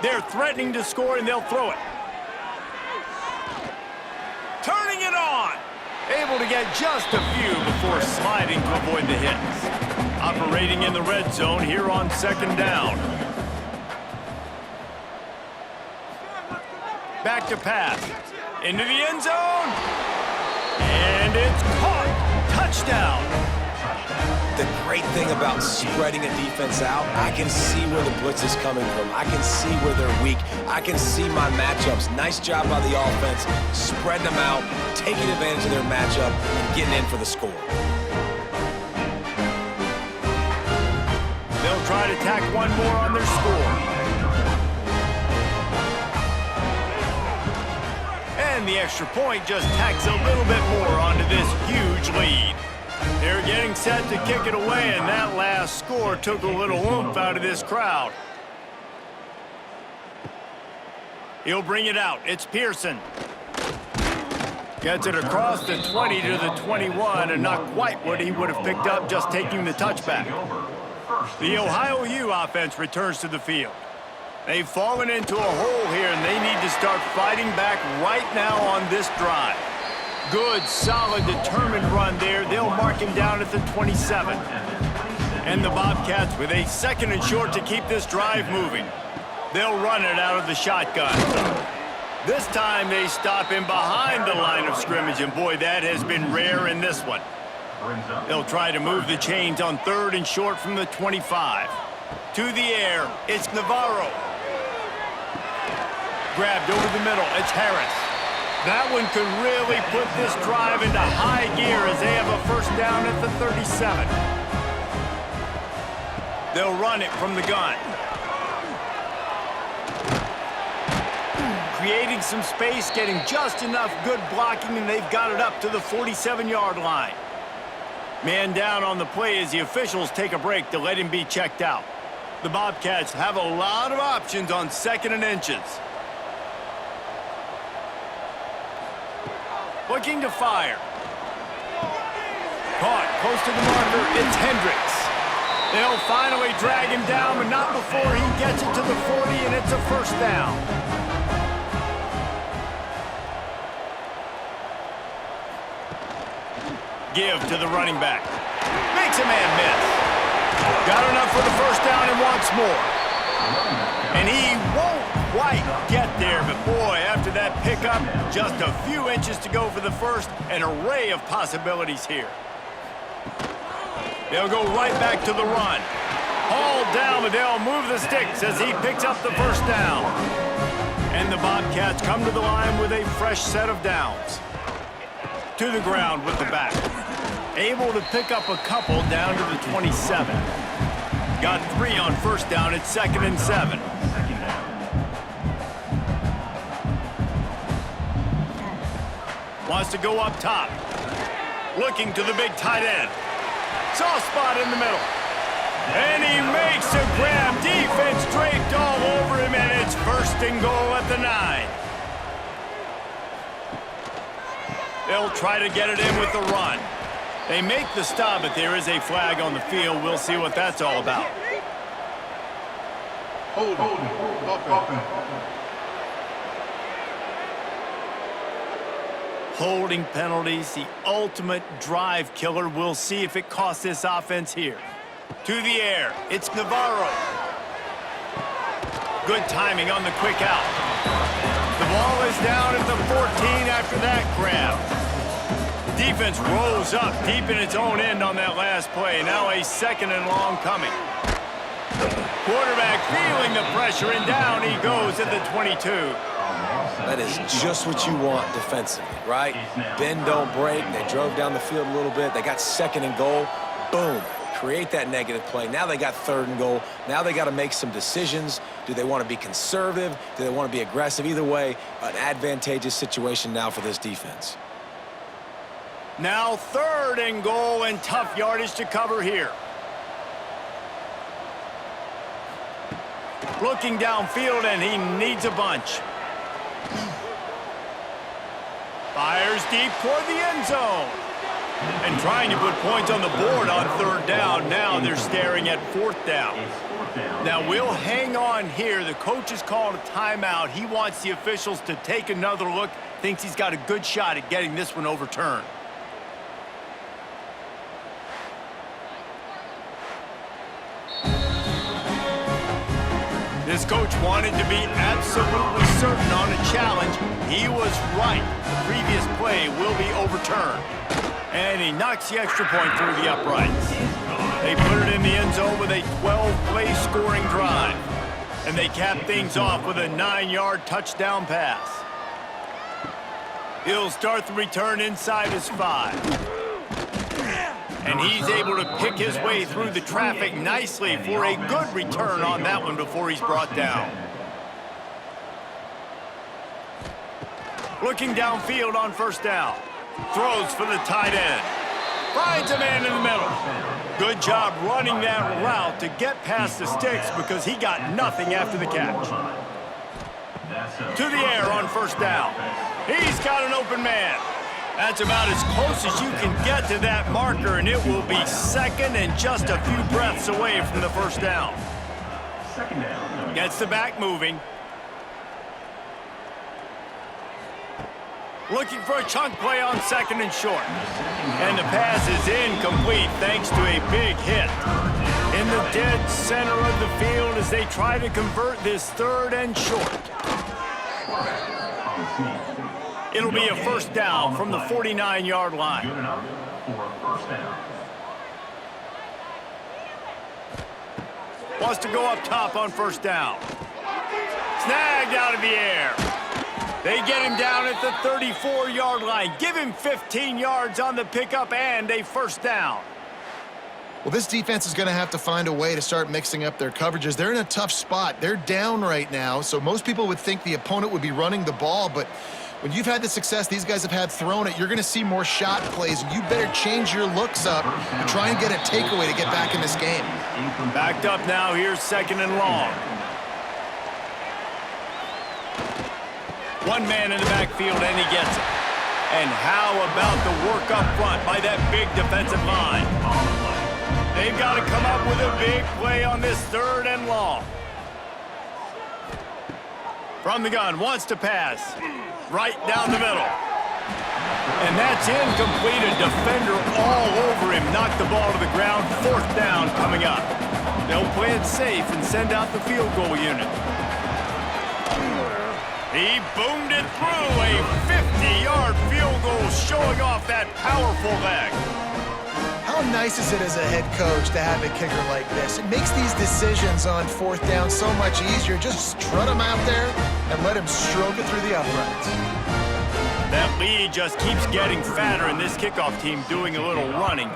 They're threatening to score, and they'll throw it. Turning it on. Able to get just a few before sliding to avoid the hits. Operating in the red zone here on 2nd down. Back to pass. Into the end zone. And it's caught. Touchdown. The great thing about spreading a defense out, I can see where the blitz is coming from. I can see where they're weak. I can see my matchups. Nice job by the offense. Spreading them out, taking advantage of their matchup, and getting in for the score. They'll try to tack one more on their score. And the extra point just tacks a little bit more onto this huge lead. They're getting set to kick it away, and that last score took a little oomph out of this crowd. He'll bring it out. It's Pearson. Gets it across the 20 to the 21, and not quite what he would have picked up just taking the touchback. The Ohio U offense returns to the field. They've fallen into a hole here, and they need to start fighting back right now on this drive. Good, solid, determined run there. They'll mark him down at the 27. And the Bobcats with a 2nd and short to keep this drive moving. They'll run it out of the shotgun. This time they stop him behind the line of scrimmage, and boy, that has been rare in this one. They'll try to move the chains on 3rd and short from the 25. To the air, it's Navarro. Grabbed over the middle, it's Harris. That one could really put this drive into high gear as they have a first down at the 37. They'll run it from the gun. Creating some space, getting just enough good blocking, and they've got it up to the 47-yard line. Man down on the play as the officials take a break to let him be checked out. The Bobcats have a lot of options on 2nd and inches. Looking to fire. Caught close to the marker. It's Hendricks. They'll finally drag him down, but not before he gets it to the 40, and it's a first down. Give to the running back. Makes a man miss. Got enough for the first down and wants more. And he won't quite get there, but boy, after that pickup, just a few inches to go for the first. An array of possibilities here. They'll go right back to the run. Hauled down, but they'll move the sticks as he picks up the first down. And the Bobcats come to the line with a fresh set of downs. To the ground with the back. Able to pick up a couple down to the 27. got 3 on first down at 2nd and 7. Wants to go up top. Looking to the big tight end. Soft spot in the middle. And he makes a grab. Defense draped all over him, and it's 1st and goal at the 9. They'll try to get it in with the run. They make the stop, but there is a flag on the field. We'll see what that's all about. Holding penalties, the ultimate drive killer. We'll see if it costs this offense here. To the air, it's Navarro. Good timing on the quick out. The ball is down at the 14 after that grab. Defense rolls up deep in its own end on that last play. Now a 2nd and long coming. Quarterback feeling the pressure, and down he goes at the 22. That is just what you want defensively, right? Bend, don't break. They drove down the field a little bit. They got 2nd and goal. Boom. Create that negative play. Now they got 3rd and goal. Now they got to make some decisions. Do they want to be conservative? Do they want to be aggressive? Either way, an advantageous situation now for this defense. Now 3rd and goal, and tough yardage to cover here. Looking downfield, and he needs a bunch. Fires deep toward the end zone. And trying to put points on the board on 3rd down. Now they're staring at 4th down. Now we'll hang on here. The coach has called a timeout. He wants the officials to take another look. Thinks he's got a good shot at getting this one overturned. This coach wanted to be absolutely certain on a challenge. He was right. The previous play will be overturned. And he knocks the extra point through the uprights. They put it in the end zone with a 12-play scoring drive. And they cap things off with a 9-yard touchdown pass. He'll start the return inside his 5. And he's able to pick his way through the traffic nicely for a good return on that one before he's brought down. Looking downfield on 1st down. Throws for the tight end. Finds a man in the middle. Good job running that route to get past the sticks because he got nothing after the catch. To the air on 1st down. He's got an open man. That's about as close as you can get to that marker, and it will be 2nd and just a few breaths away from the 1st down. Gets the back moving. Looking for a chunk play on 2nd and short. And the pass is incomplete thanks to a big hit. In the dead center of the field as they try to convert this 3rd and short. It'll be a 1st down from the 49-yard line. Wants to go up top on 1st down. Snagged out of the air. They get him down at the 34-yard line. Give him 15 yards on the pickup and a 1st down. Well, this defense is going to have to find a way to start mixing up their coverages. They're in a tough spot. They're down right now, so most people would think the opponent would be running the ball, but when you've had the success these guys have had throwing it, you're going to see more shot plays, and you better change your looks up and try and get a takeaway to get back in this game. Backed up now, here's 2nd and long. One man in the backfield, and he gets it. And how about the work up front by that big defensive line? They've got to come up with a big play on this 3rd and long. From the gun, wants to pass. Right down the middle. And that's incomplete. A defender all over him. Knocked the ball to the ground. 4th down coming up. They'll play it safe and send out the field goal unit. He boomed it through. A 50-yard field goal showing off that powerful leg. How nice is it as a head coach to have a kicker like this? It makes these decisions on 4th down so much easier. Just strut him out there and let him stroke it through the uprights. That lead just keeps getting fatter, and this kickoff team doing a little running.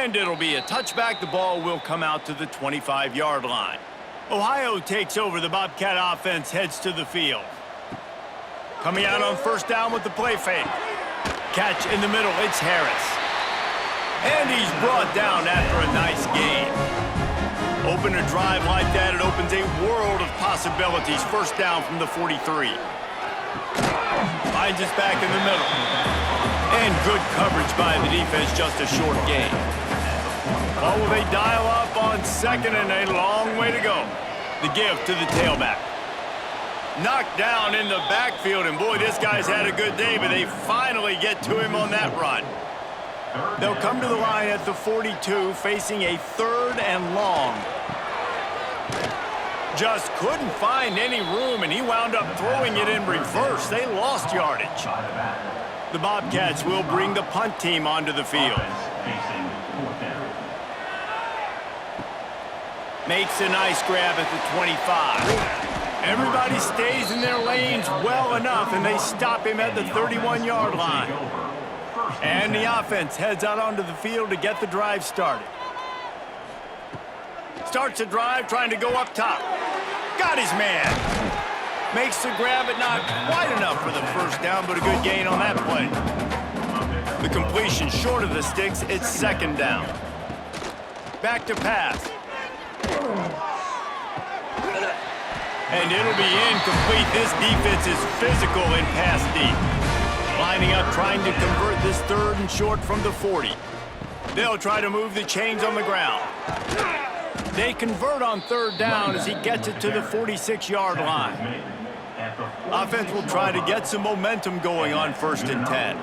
And it'll be a touchback. The ball will come out to the 25-yard line. Ohio takes over. The Bobcat offense heads to the field. Coming out on first down with the play fake. Catch in the middle. It's Harris. And he's brought down after a nice gain. Open a drive like that, it opens a world of possibilities. First down from the 43. Finds us back in the middle. And good coverage by the defense, just a short gain. Well, will they dial up on second and a long way to go? The give to the tailback. Knocked down in the backfield, and boy, this guy's had a good day, but they finally get to him on that run. They'll come to the line at the 42, facing a 3rd and long. Just couldn't find any room, and he wound up throwing it in reverse. They lost yardage. The Bobcats will bring the punt team onto the field. Makes a nice grab at the 25. Everybody stays in their lanes well enough, and they stop him at the 31-yard line. And the offense heads out onto the field to get the drive started. Starts the drive trying to go up top. Got his man. Makes the grab, but not quite enough for the first down, but a good gain on that play. The completion short of the sticks, it's 2nd down. Back to pass. And it'll be incomplete. This defense is physical in pass deep. Lining up, trying to convert this 3rd and short from the 40. They'll try to move the chains on the ground. They convert on 3rd down as he gets it to the 46-yard line. Offense will try to get some momentum going on 1st and 10.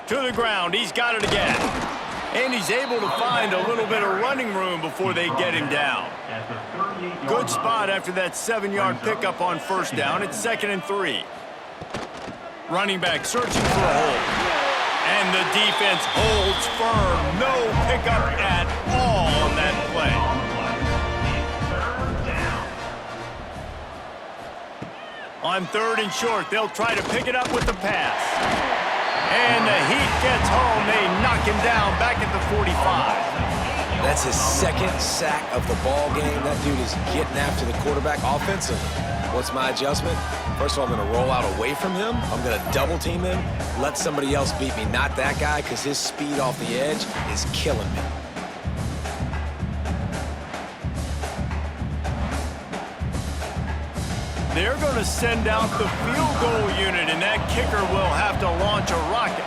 To the ground, he's got it again. And he's able to find a little bit of running room before they get him down. Good spot after that 7-yard pickup on 1st down. It's 2nd and 3. Running back searching for a hole. And the defense holds firm. No pickup at all on that play. On 3rd and short, they'll try to pick it up with the pass. And the heat gets home. They knock him down back at the 45. That's his 2nd sack of the ball game. That dude is getting after the quarterback offensively. What's my adjustment? First of all, I'm going to roll out away from him. I'm going to double team him, let somebody else beat me, not that guy, because his speed off the edge is killing me. They're going to send out the field goal unit, and that kicker will have to launch a rocket.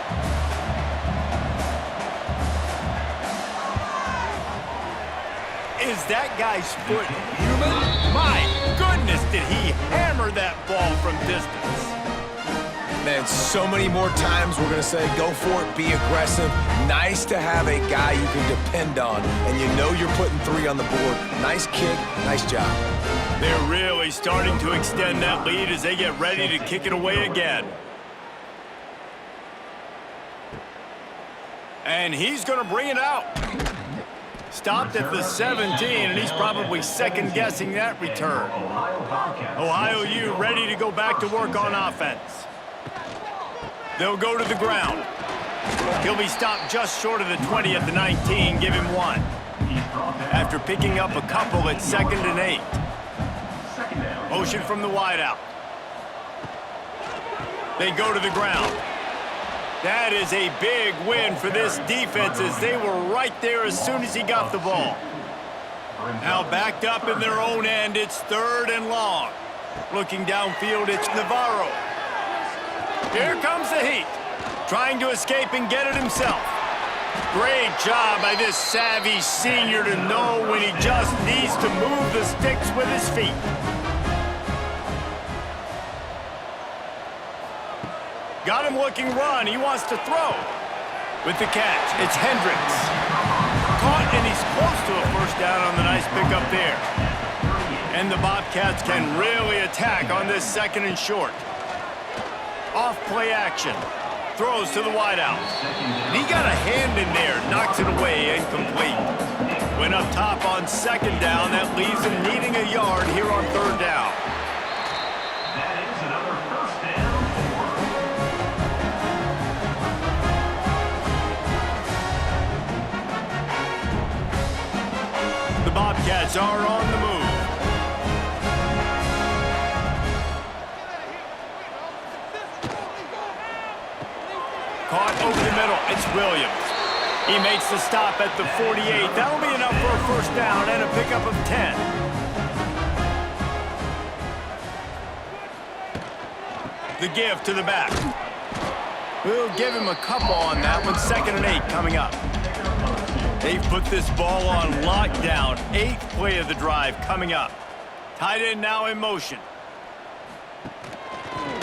Is that guy's foot human? My goodness, did he hammer that ball from distance. Man, so many more times we're going to say, go for it, be aggressive. Nice to have a guy you can depend on, and you know you're putting 3 on the board. Nice kick, nice job. They're really starting to extend that lead as they get ready to kick it away again. And he's going to bring it out. Stopped at the 17, and he's probably second-guessing that return. Ohio U ready to go back to work on offense. They'll go to the ground. He'll be stopped just short of the 20 at the 19. Give him 1. After picking up a couple at 2nd and 8. Motion from the wideout. They go to the ground. That is a big win for this defense as they were right there as soon as he got the ball. Now backed up in their own end, it's 3rd and long. Looking downfield, it's Navarro. Here comes the heat. Trying to escape and get it himself. Great job by this savvy senior to know when he just needs to move the sticks with his feet. Got him looking run. He wants to throw. With the catch, it's Hendricks. Caught, and he's close to a first down on the nice pickup there. And the Bobcats can really attack on this 2nd and short. Off play action. Throws to the wideout. He got a hand in there. Knocks it away. Incomplete. Went up top on 2nd down. That leaves him needing a yard here on 3rd down. are on the move. Caught over the middle. It's Williams. He makes the stop at the 48. That'll be enough for a first down and a pickup of 10. The give to the back. We'll give him a couple on that one. 2nd and 8 coming up. They've put this ball on lockdown. 8th play of the drive coming up. Tight end now in motion.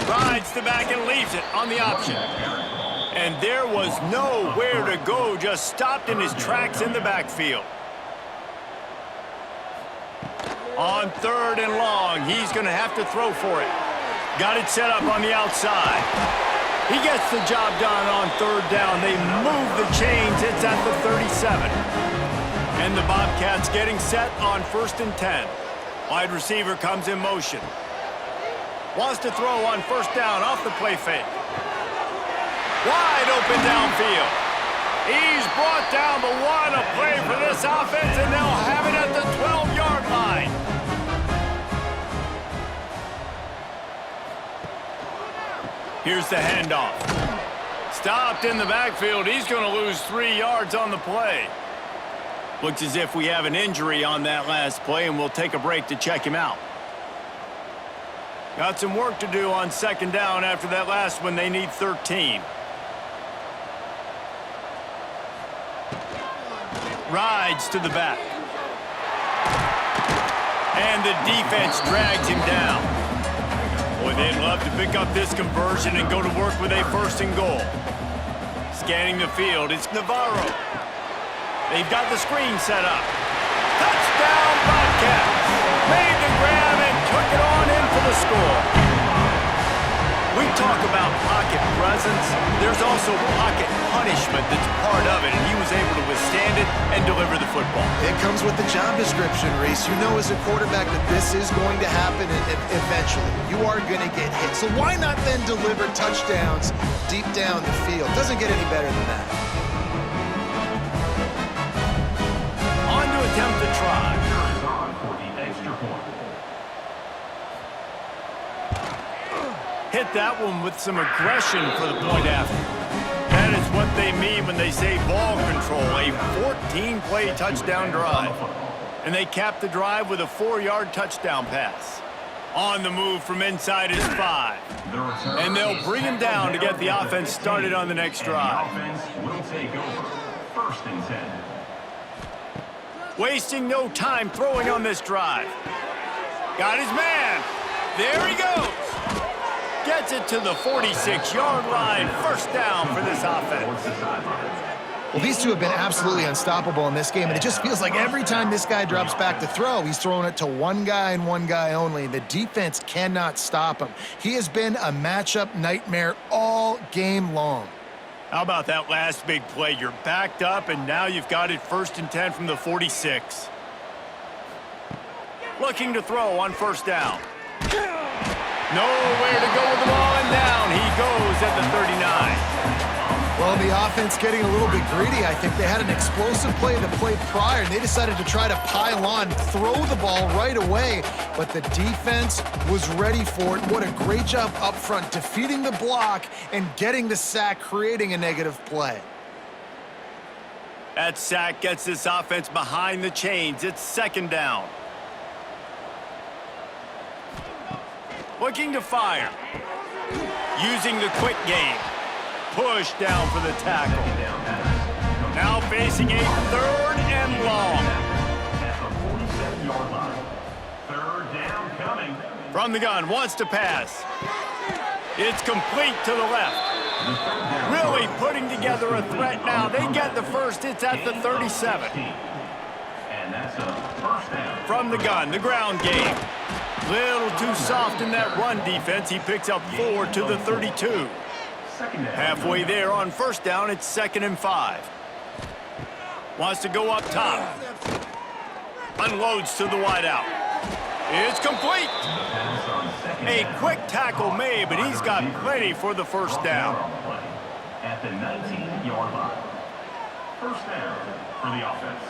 Rides the back and leaves it on the option. And there was nowhere to go, just stopped in his tracks in the backfield. On 3rd and long, he's going to have to throw for it. Got it set up on the outside. He gets the job done on 3rd down. They move the chains. It's at the 37. And the Bobcats getting set on 1st and 10. Wide receiver comes in motion. Wants to throw on 1st down off the play fake. Wide open downfield. He's brought down, but what a play for this offense, and they'll have it at the 12-yard line. Here's the handoff. Stopped in the backfield. He's going to lose 3 yards on the play. Looks as if we have an injury on that last play, and we'll take a break to check him out. Got some work to do on 2nd down after that last one. They need 13. Rides to the back. And the defense drags him down. Boy, they'd love to pick up this conversion and go to work with a 1st and goal. Scanning the field, it's Navarro. They've got the screen set up. Touchdown, Bobcats! Made the grab and took it on in for the score. We talk about pocket presence. There's also pocket punishment that's part of it, and he was able to withstand it and deliver the football. It comes with the job description, Reese. You know as a quarterback that this is going to happen eventually. You are going to get hit. So why not then deliver touchdowns deep down the field? Doesn't get any better than that. On to attempt the try. Hit that one with some aggression for the point after. That is what they mean when they say ball control, a 14-play touchdown drive. And they cap the drive with a 4-yard touchdown pass. On the move from inside his 5. And they'll bring him down to get the offense started on the next drive. Wasting no time throwing on this drive. Got his man. There he goes. Gets it to the 46-yard line. 1st down for this offense. Well, these two have been absolutely unstoppable in this game, and it just feels like every time this guy drops back to throw, he's throwing it to one guy and one guy only. The defense cannot stop him. He has been a matchup nightmare all game long. How about that last big play? You're backed up, and now you've got it 1st and 10 from the 46. Looking to throw on 1st down. Nowhere to go with the ball, and down he goes at the 39. Well, the offense getting a little bit greedy. I think they had an explosive play the play prior, and they decided to try to pile on, throw the ball right away, but the defense was ready for it. What a great job up front, defeating the block and getting the sack, creating a negative play. That sack gets this offense behind the chains. It's 2nd down. Looking to fire. Using the quick game. Push down for the tackle. Now facing a 3rd and long. Third down coming. From the gun, wants to pass. It's complete to the left. Really putting together a threat now. They get the first. It's at the 37. And that's a 1st down. From the gun, the ground game. Little too soft in that run defense. He picks up 4 to the 32. Halfway there on 1st down, it's 2nd and 5. Wants to go up top. Unloads to the wideout. It's complete. A quick tackle made, but he's got plenty for the 1st down. At the 19-yard line. 1st down for the offense.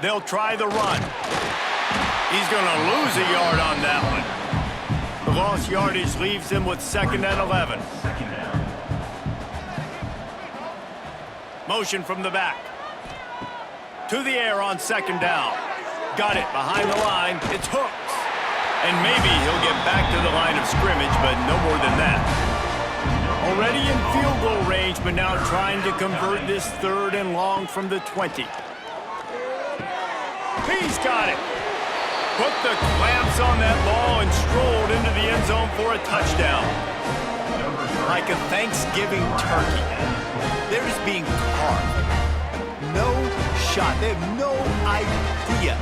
They'll try the run. He's going to lose a yard on that one. The lost yardage leaves him with 2nd and 11. Motion from the back. To the air on 2nd down. Got it behind the line. It's hooked. And maybe he'll get back to the line of scrimmage, but no more than that. Already in field goal range, but now trying to convert this 3rd and long from the 20. He's got it. Put the clamps on that ball and strolled into the end zone for a touchdown. Like a Thanksgiving turkey. They're just being carved. No shot. They have no idea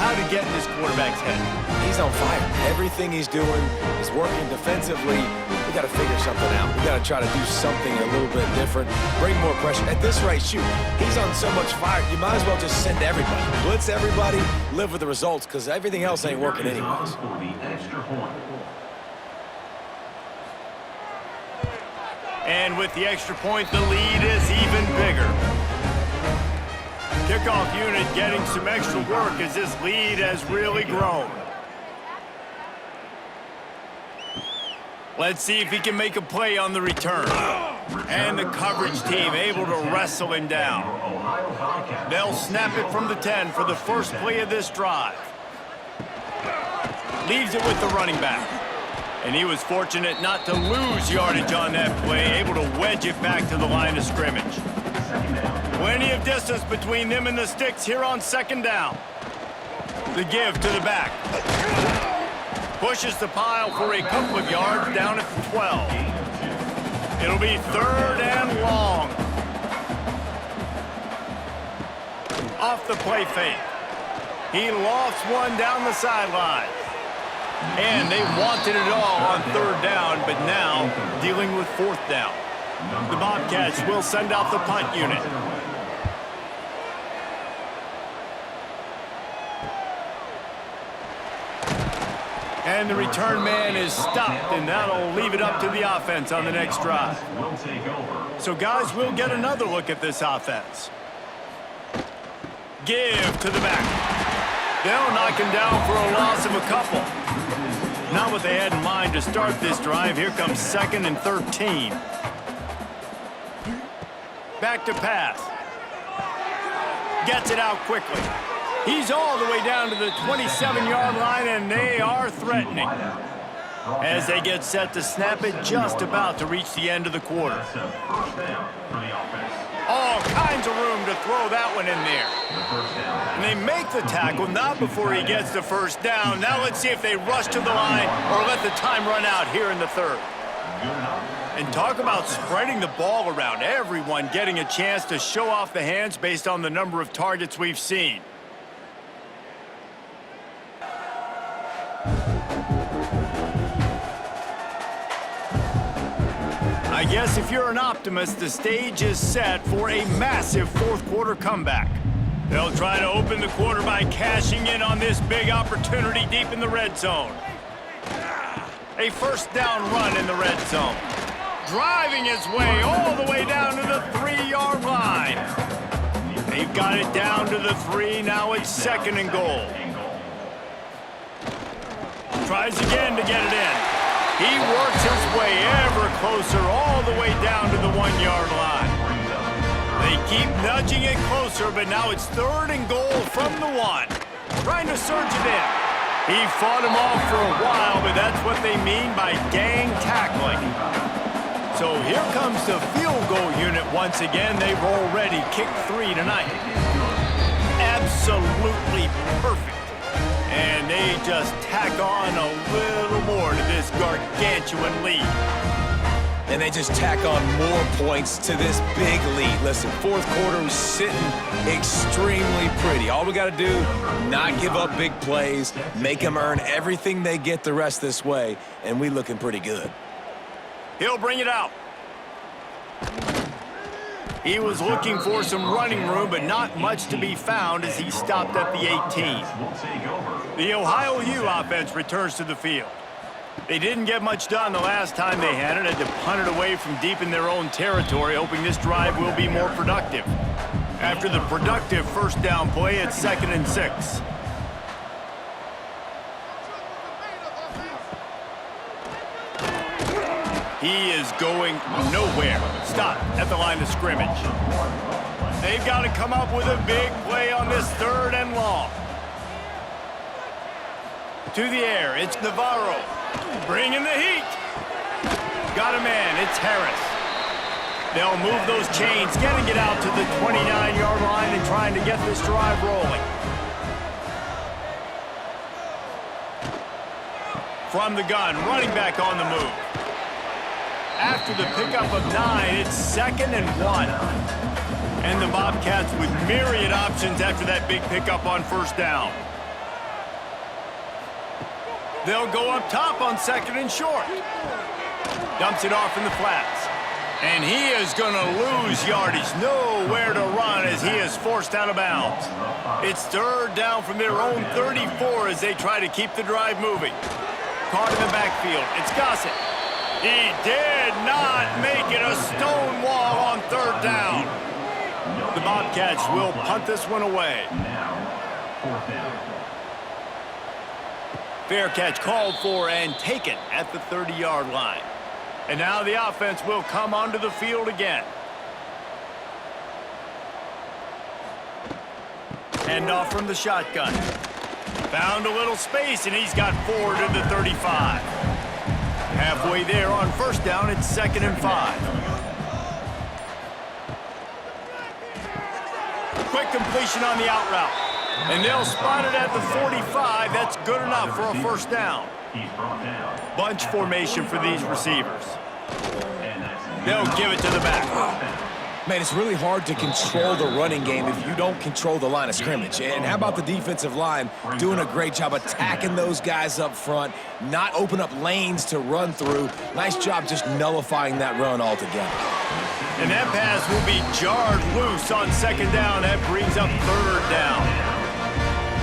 how to get in this quarterback's head. He's on fire. Everything he's doing is working defensively. We got to figure something out. We got to try to do something a little bit different. Bring more pressure. At this rate, shoot, he's on so much fire. You might as well just send everybody. Blitz everybody. Live with the results because everything else ain't working anyways. And with the extra point, the lead is even bigger. Kickoff unit getting some extra work as this lead has really grown. Let's see if he can make a play on the return. And the coverage team able to wrestle him down. They'll snap it from the 10 for the first play of this drive. Leaves it with the running back. And he was fortunate not to lose yardage on that play, able to wedge it back to the line of scrimmage. Plenty of distance between them and the sticks here on 2nd down. The give to the back. Pushes the pile for a couple of yards down at the 12. It'll be 3rd and long. Off the play fake. He lofts one down the sideline. And they wanted it all on 3rd down, but now dealing with 4th down. The Bobcats will send out the punt unit. And the return man is stopped, and that'll leave it up to the offense on the next drive. So, guys, we'll get another look at this offense. Give to the back. They'll knock him down for a loss of a couple. Not what they had in mind to start this drive. Here comes 2nd and 13. Back to pass. Gets it out quickly. He's all the way down to the 27-yard line, and they are threatening. As they get set to snap it, just about to reach the end of the quarter. All kinds of room to throw that one in there. And they make the tackle, not before he gets the 1st down. Now let's see if they rush to the line or let the time run out here in the 3rd. And talk about spreading the ball around. Everyone getting a chance to show off the hands based on the number of targets we've seen. I guess if you're an optimist, the stage is set for a massive 4th quarter comeback. They'll try to open the quarter by cashing in on this big opportunity deep in the red zone. A 1st down run in the red zone. Driving his way all the way down to the 3-yard line. They've got it down to the 3. Now it's 2nd and goal. Tries again to get it in. He works his way ever closer all the way down to the 1-yard line. They keep nudging it closer, but now it's 3rd and goal from the 1. Trying to surge it in. He fought him off for a while, but that's what they mean by gang tackling. So here comes the field goal unit once again. They've already kicked 3 tonight. Absolutely perfect. And they just tack on a little more to this gargantuan lead. And they just tack on more points to this big lead. Listen, 4th quarter was sitting extremely pretty. All we got to do, not give up big plays, make them earn everything they get the rest this way, and we looking pretty good. He'll bring it out. He was looking for some running room, but not much to be found as he stopped at the 18. The Ohio U offense returns to the field. They didn't get much done the last time they had it. Had to punt it away from deep in their own territory, hoping this drive will be more productive. After the productive first down play, it's 2nd and 6. He is going nowhere. Stop at the line of scrimmage. They've got to come up with a big play on this 3rd and long. To the air, it's Navarro. Bringing the heat. Got a man, it's Harris. They'll move those chains, getting it out to the 29-yard line and trying to get this drive rolling. From the gun, running back on the move. After the pickup of 9, it's 2nd and 1. And the Bobcats with myriad options after that big pickup on first down. They'll go up top on 2nd and short. Dumps it off in the flats. And he is going to lose yardage. Nowhere to run as he is forced out of bounds. It's 3rd down from their own 34 as they try to keep the drive moving. Caught in the backfield. It's Gossett. He did not make it a stone wall on 3rd down. The Bobcats will punt this one away. Fair catch called for and taken at the 30-yard line. And now the offense will come onto the field again. Hand off from the shotgun. Found a little space, and he's got 4 to the 35. Halfway there on first down, it's 2nd and 5. Quick completion on the out route. And they'll spot it at the 45. That's good enough for a first down. Bunch formation for these receivers. They'll give it to the back. Man, it's really hard to control the running game if you don't control the line of scrimmage. And how about the defensive line doing a great job attacking those guys up front, not open up lanes to run through. Nice job just nullifying that run altogether. And that pass will be jarred loose on 2nd down. That brings up 3rd down.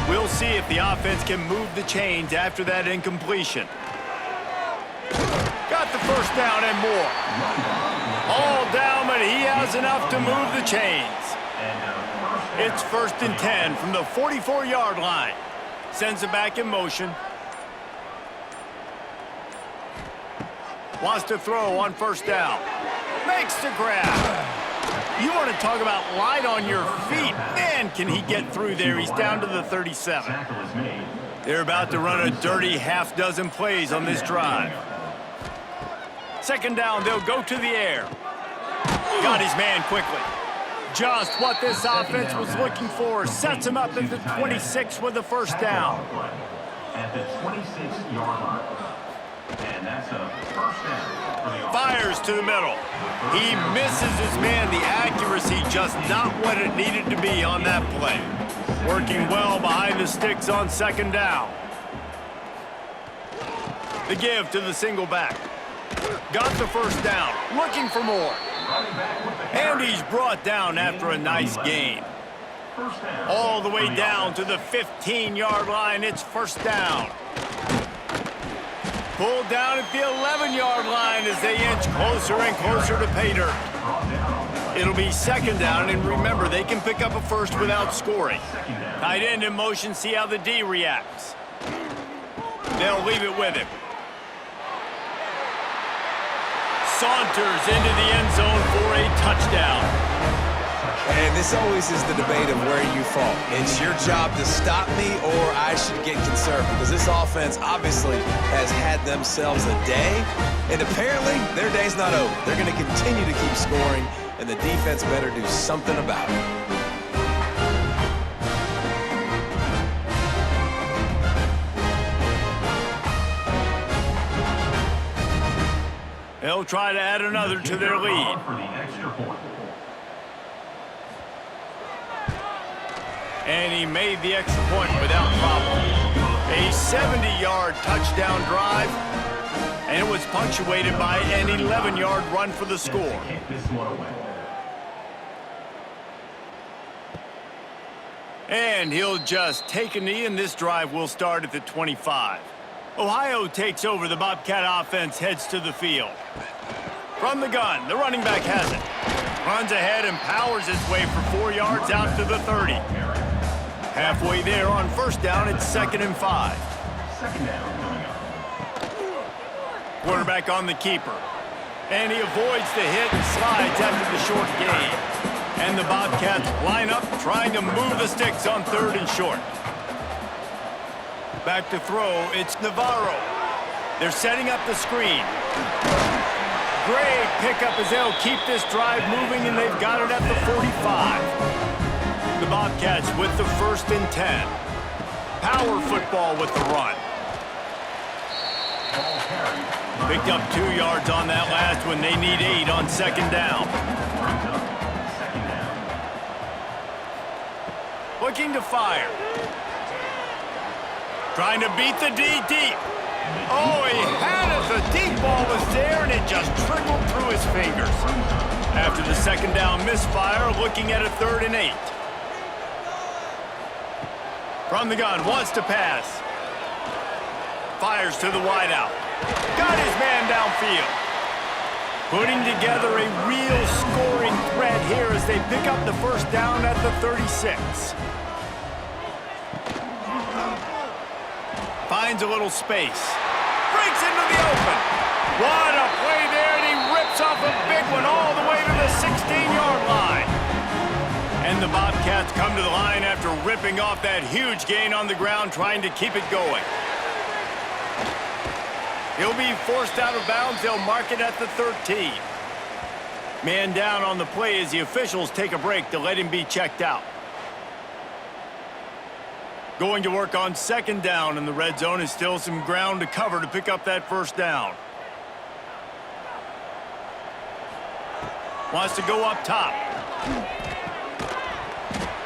We'll see if the offense can move the chains after that incompletion. Got the first down and more. All down, but he has enough to move the chains. It's 1st and 10 from the 44-yard line. Sends it back in motion. Wants to throw on first down. Makes the grab. You want to talk about light on your feet. Man, can he get through there. He's down to the 37. They're about to run a dirty half-dozen plays on this drive. 2nd down, they'll go to the air. Got his man quickly. Just what this offense was looking for. Sets him up at the 26 with the first down. At the 26-yard line. And that's a first down. Fires to the middle. He misses his man. The accuracy just not what it needed to be on that play. Working well behind the sticks on 2nd down. The give to the single back. Got the first down. Looking for more. And he's brought down after a nice gain. All the way down to the 15-yard line. It's first down. Pulled down at the 11-yard line as they inch closer and closer to pay dirt. It'll be 2nd down, and remember, they can pick up a first without scoring. Tight end in motion, see how the D reacts. They'll leave it with him. Saunters into the end zone for a touchdown. And this always is the debate of where you fall. It's your job to stop me or I should get concerned because this offense obviously has had themselves a day, and apparently their day's not over. They're going to continue to keep scoring, and the defense better do something about it. They'll try to add another to their lead. And he made the extra point without problem. A 70-yard touchdown drive, and it was punctuated by an 11-yard run for the score. And he'll just take a knee, and this drive will start at the 25. Ohio takes over. The Bobcat offense heads to the field. From the gun, the running back has it. Runs ahead and powers his way for 4 yards out to the 30. Halfway there on first down, it's 2nd and 5. Second down coming up. Quarterback on the keeper. And he avoids the hit and slides after the short gain. And the Bobcats line up trying to move the sticks on 3rd and short. Back to throw, it's Navarro. They're setting up the screen. Great pickup as they'll keep this drive moving, and they've got it at the 45. The Bobcats with the 1st and 10. Power football with the run. Picked up 2 yards on that last one. They need 8 on 2nd down. Looking to fire. Trying to beat the D deep. Oh, he had it. The deep ball was there, and it just trickled through his fingers. After the 2nd down misfire, looking at a 3rd and 8. From the gun, wants to pass. Fires to the wideout. Got his man downfield. Putting together a real scoring threat here as they pick up the 1st down at the 36. Finds a little space. Breaks into the open. What a play there, and he rips off a big one all the way to the 16-yard line. And the Bobcats come to the line after ripping off that huge gain on the ground, trying to keep it going. He'll be forced out of bounds. They'll mark it at the 13. Man down on the play as the officials take a break to let him be checked out. Going to work on 2nd down, and the red zone is still some ground to cover to pick up that 1st down. Wants to go up top.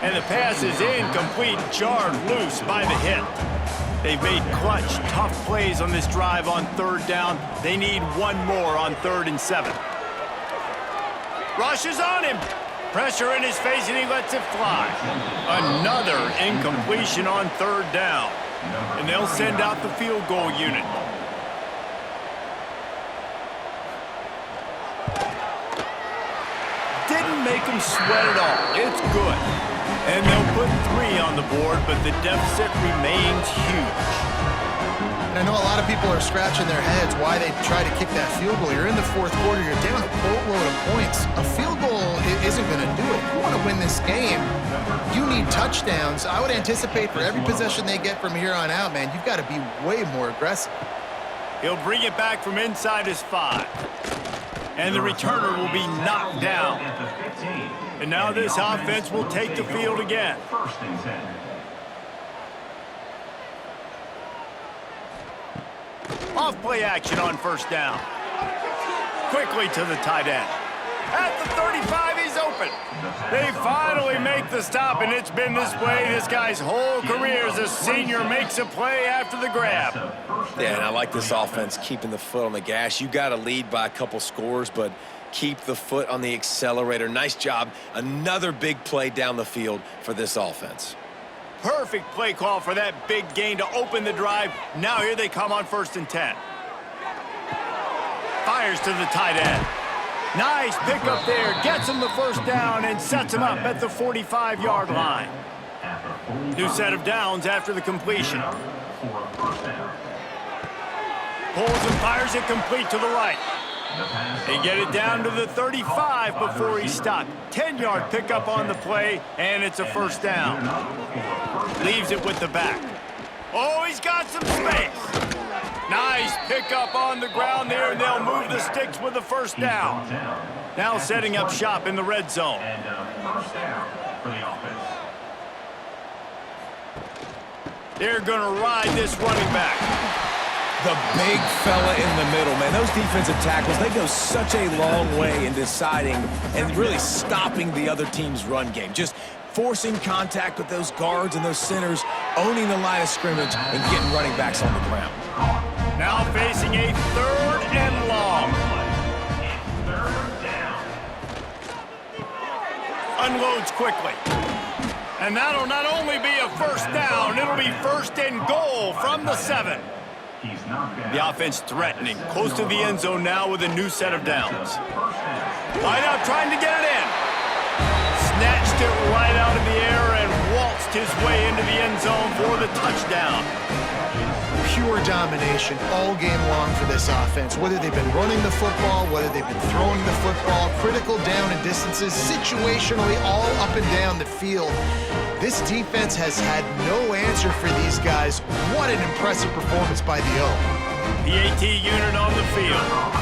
And the pass is incomplete, jarred loose by the hit. They've made clutch, tough plays on this drive on 3rd down. They need 1 more on 3rd and 7. Rushes on him. Pressure in his face, and he lets it fly. Another incompletion on 3rd down. And they'll send out the field goal unit. Didn't make him sweat at all. It's good. And they'll put 3 on the board, but the deficit remains huge. And I know a lot of people are scratching their heads why they try to kick that field goal. You're in the 4th quarter. You're down a boatload of points. A field goal isn't going to do it. If you want to win this game, you need touchdowns. I would anticipate for every possession they get from here on out, man, you've got to be way more aggressive. He'll bring it back from inside his 5. And the returner will be knocked down. And now this offense will take the field again. 1st and 10. Off play action on 1st down. Quickly to the tight end. At the 35, he's open. They finally make the stop, and it's been this way this guy's whole career as a senior makes a play after the grab. Yeah, and I like this offense keeping the foot on the gas. You got to lead by a couple scores, but keep the foot on the accelerator. Nice job. Another big play down the field for this offense. Perfect play call for that big gain to open the drive. Now here they come on 1st and 10. Fires to the tight end. Nice pickup there. Gets him the 1st down and sets him up at the 45-yard line. New set of downs after the completion. Pulls and fires it complete to the right. They get it down to the 35 before he stopped. 10-yard pickup on the play, and it's a 1st down. Leaves it with the back. Oh, he's got some space. Nice pickup on the ground there, and they'll move the sticks with the 1st down. Now setting up shop in the red zone. And 1st down for the offense. They're going to ride this running back. The big fella in the middle, man. Those defensive tackles, they go such a long way in deciding and really stopping the other team's run game. Just forcing contact with those guards and those centers, owning the line of scrimmage, and getting running backs on the ground. Now facing a 3rd and long. 3rd down. Unloads quickly. And that'll not only be a 1st down, it'll be 1st and goal from the 7. The offense threatening, close to the end zone now with a new set of downs. Wide out trying to get it in. his way into the end zone for the touchdown. Pure domination all game long for this offense. Whether they've been running the football, whether they've been throwing the football, critical down and distances, situationally all up and down the field. This defense has had no answer for these guys. What an impressive performance by the O. PAT unit on the field.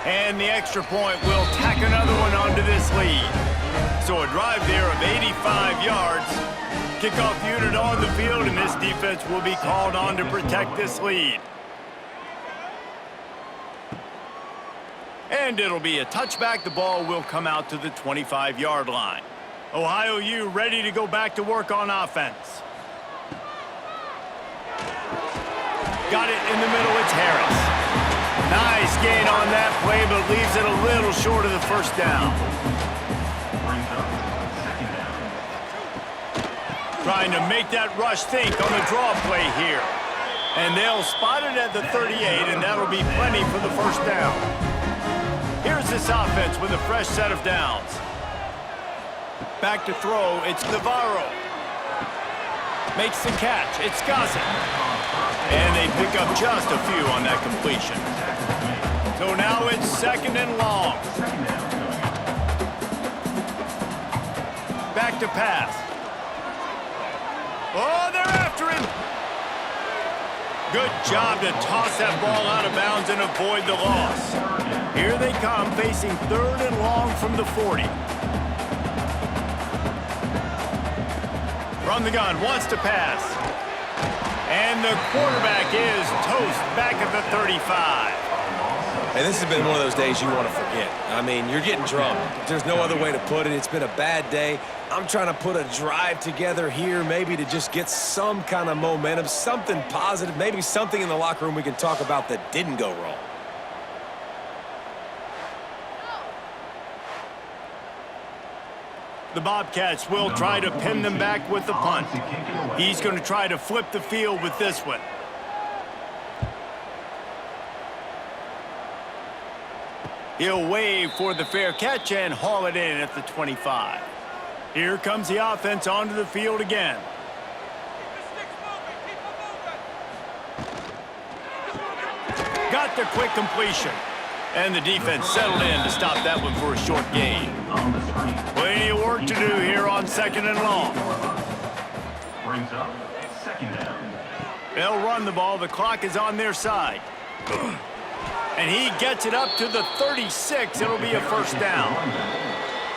And the extra point will tack another one onto this lead. So a drive there of 85 yards. Kickoff unit on the field, and this defense will be called on to protect this lead. And it'll be a touchback. The ball will come out to the 25-yard line. Ohio U ready to go back to work on offense. Got it in the middle. It's Harris. Nice gain on that play, but leaves it a little short of the first down. Trying to make that rush think on the draw play here. And they'll spot it at the 38, and that'll be plenty for the first down. Here's this offense with a fresh set of downs. Back to throw, it's Navarro. Makes the catch, it's Gossett. And they pick up just a few on that completion. So now it's second and long. Back to pass. Oh, they're after him. Good job to toss that ball out of bounds and avoid the loss. Here they come, facing third and long from the 40. From the gun, wants to pass. And the quarterback is toast back at the 35. Hey, this has been one of those days you want to forget. I mean, you're getting drunk. There's no other way to put it. It's been a bad day. I'm trying to put a drive together here, maybe to just get some kind of momentum, something positive, maybe something in the locker room we can talk about that didn't go wrong. The Bobcats will try to pin them back with the punt. He's going to try to flip the field with this one. He'll wave for the fair catch and haul it in at the 25. Here comes the offense onto the field again. Got the quick completion. And the defense settled in to stop that one for a short gain. Plenty of work to do here on second and long. Brings up second down. They'll run the ball. The clock is on their side. And he gets it up to the 36. It'll be a first down.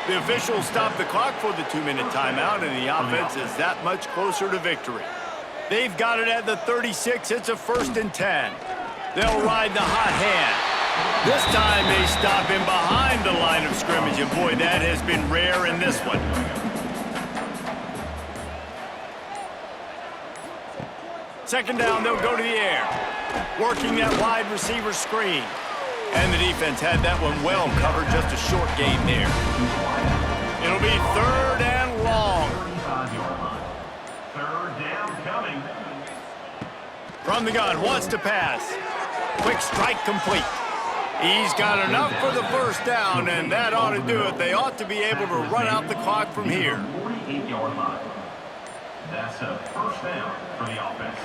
The officials stop the clock for the 2-minute timeout, and the offense is that much closer to victory. They've got it at the 36. It's a 1st and 10. They'll ride the hot hand. This time they stop him behind the line of scrimmage, and boy, that has been rare in this one. Second down, they'll go to the air. Working that wide receiver screen. And the defense had that one well covered, just a short gain there. It'll be third and long. 35-yard line. Third down coming. From the gun, wants to pass. Quick strike complete. He's got enough for the first down, and that ought to do it. They ought to be able to run out the clock from here. 48-yard line. That's a first down for the offense.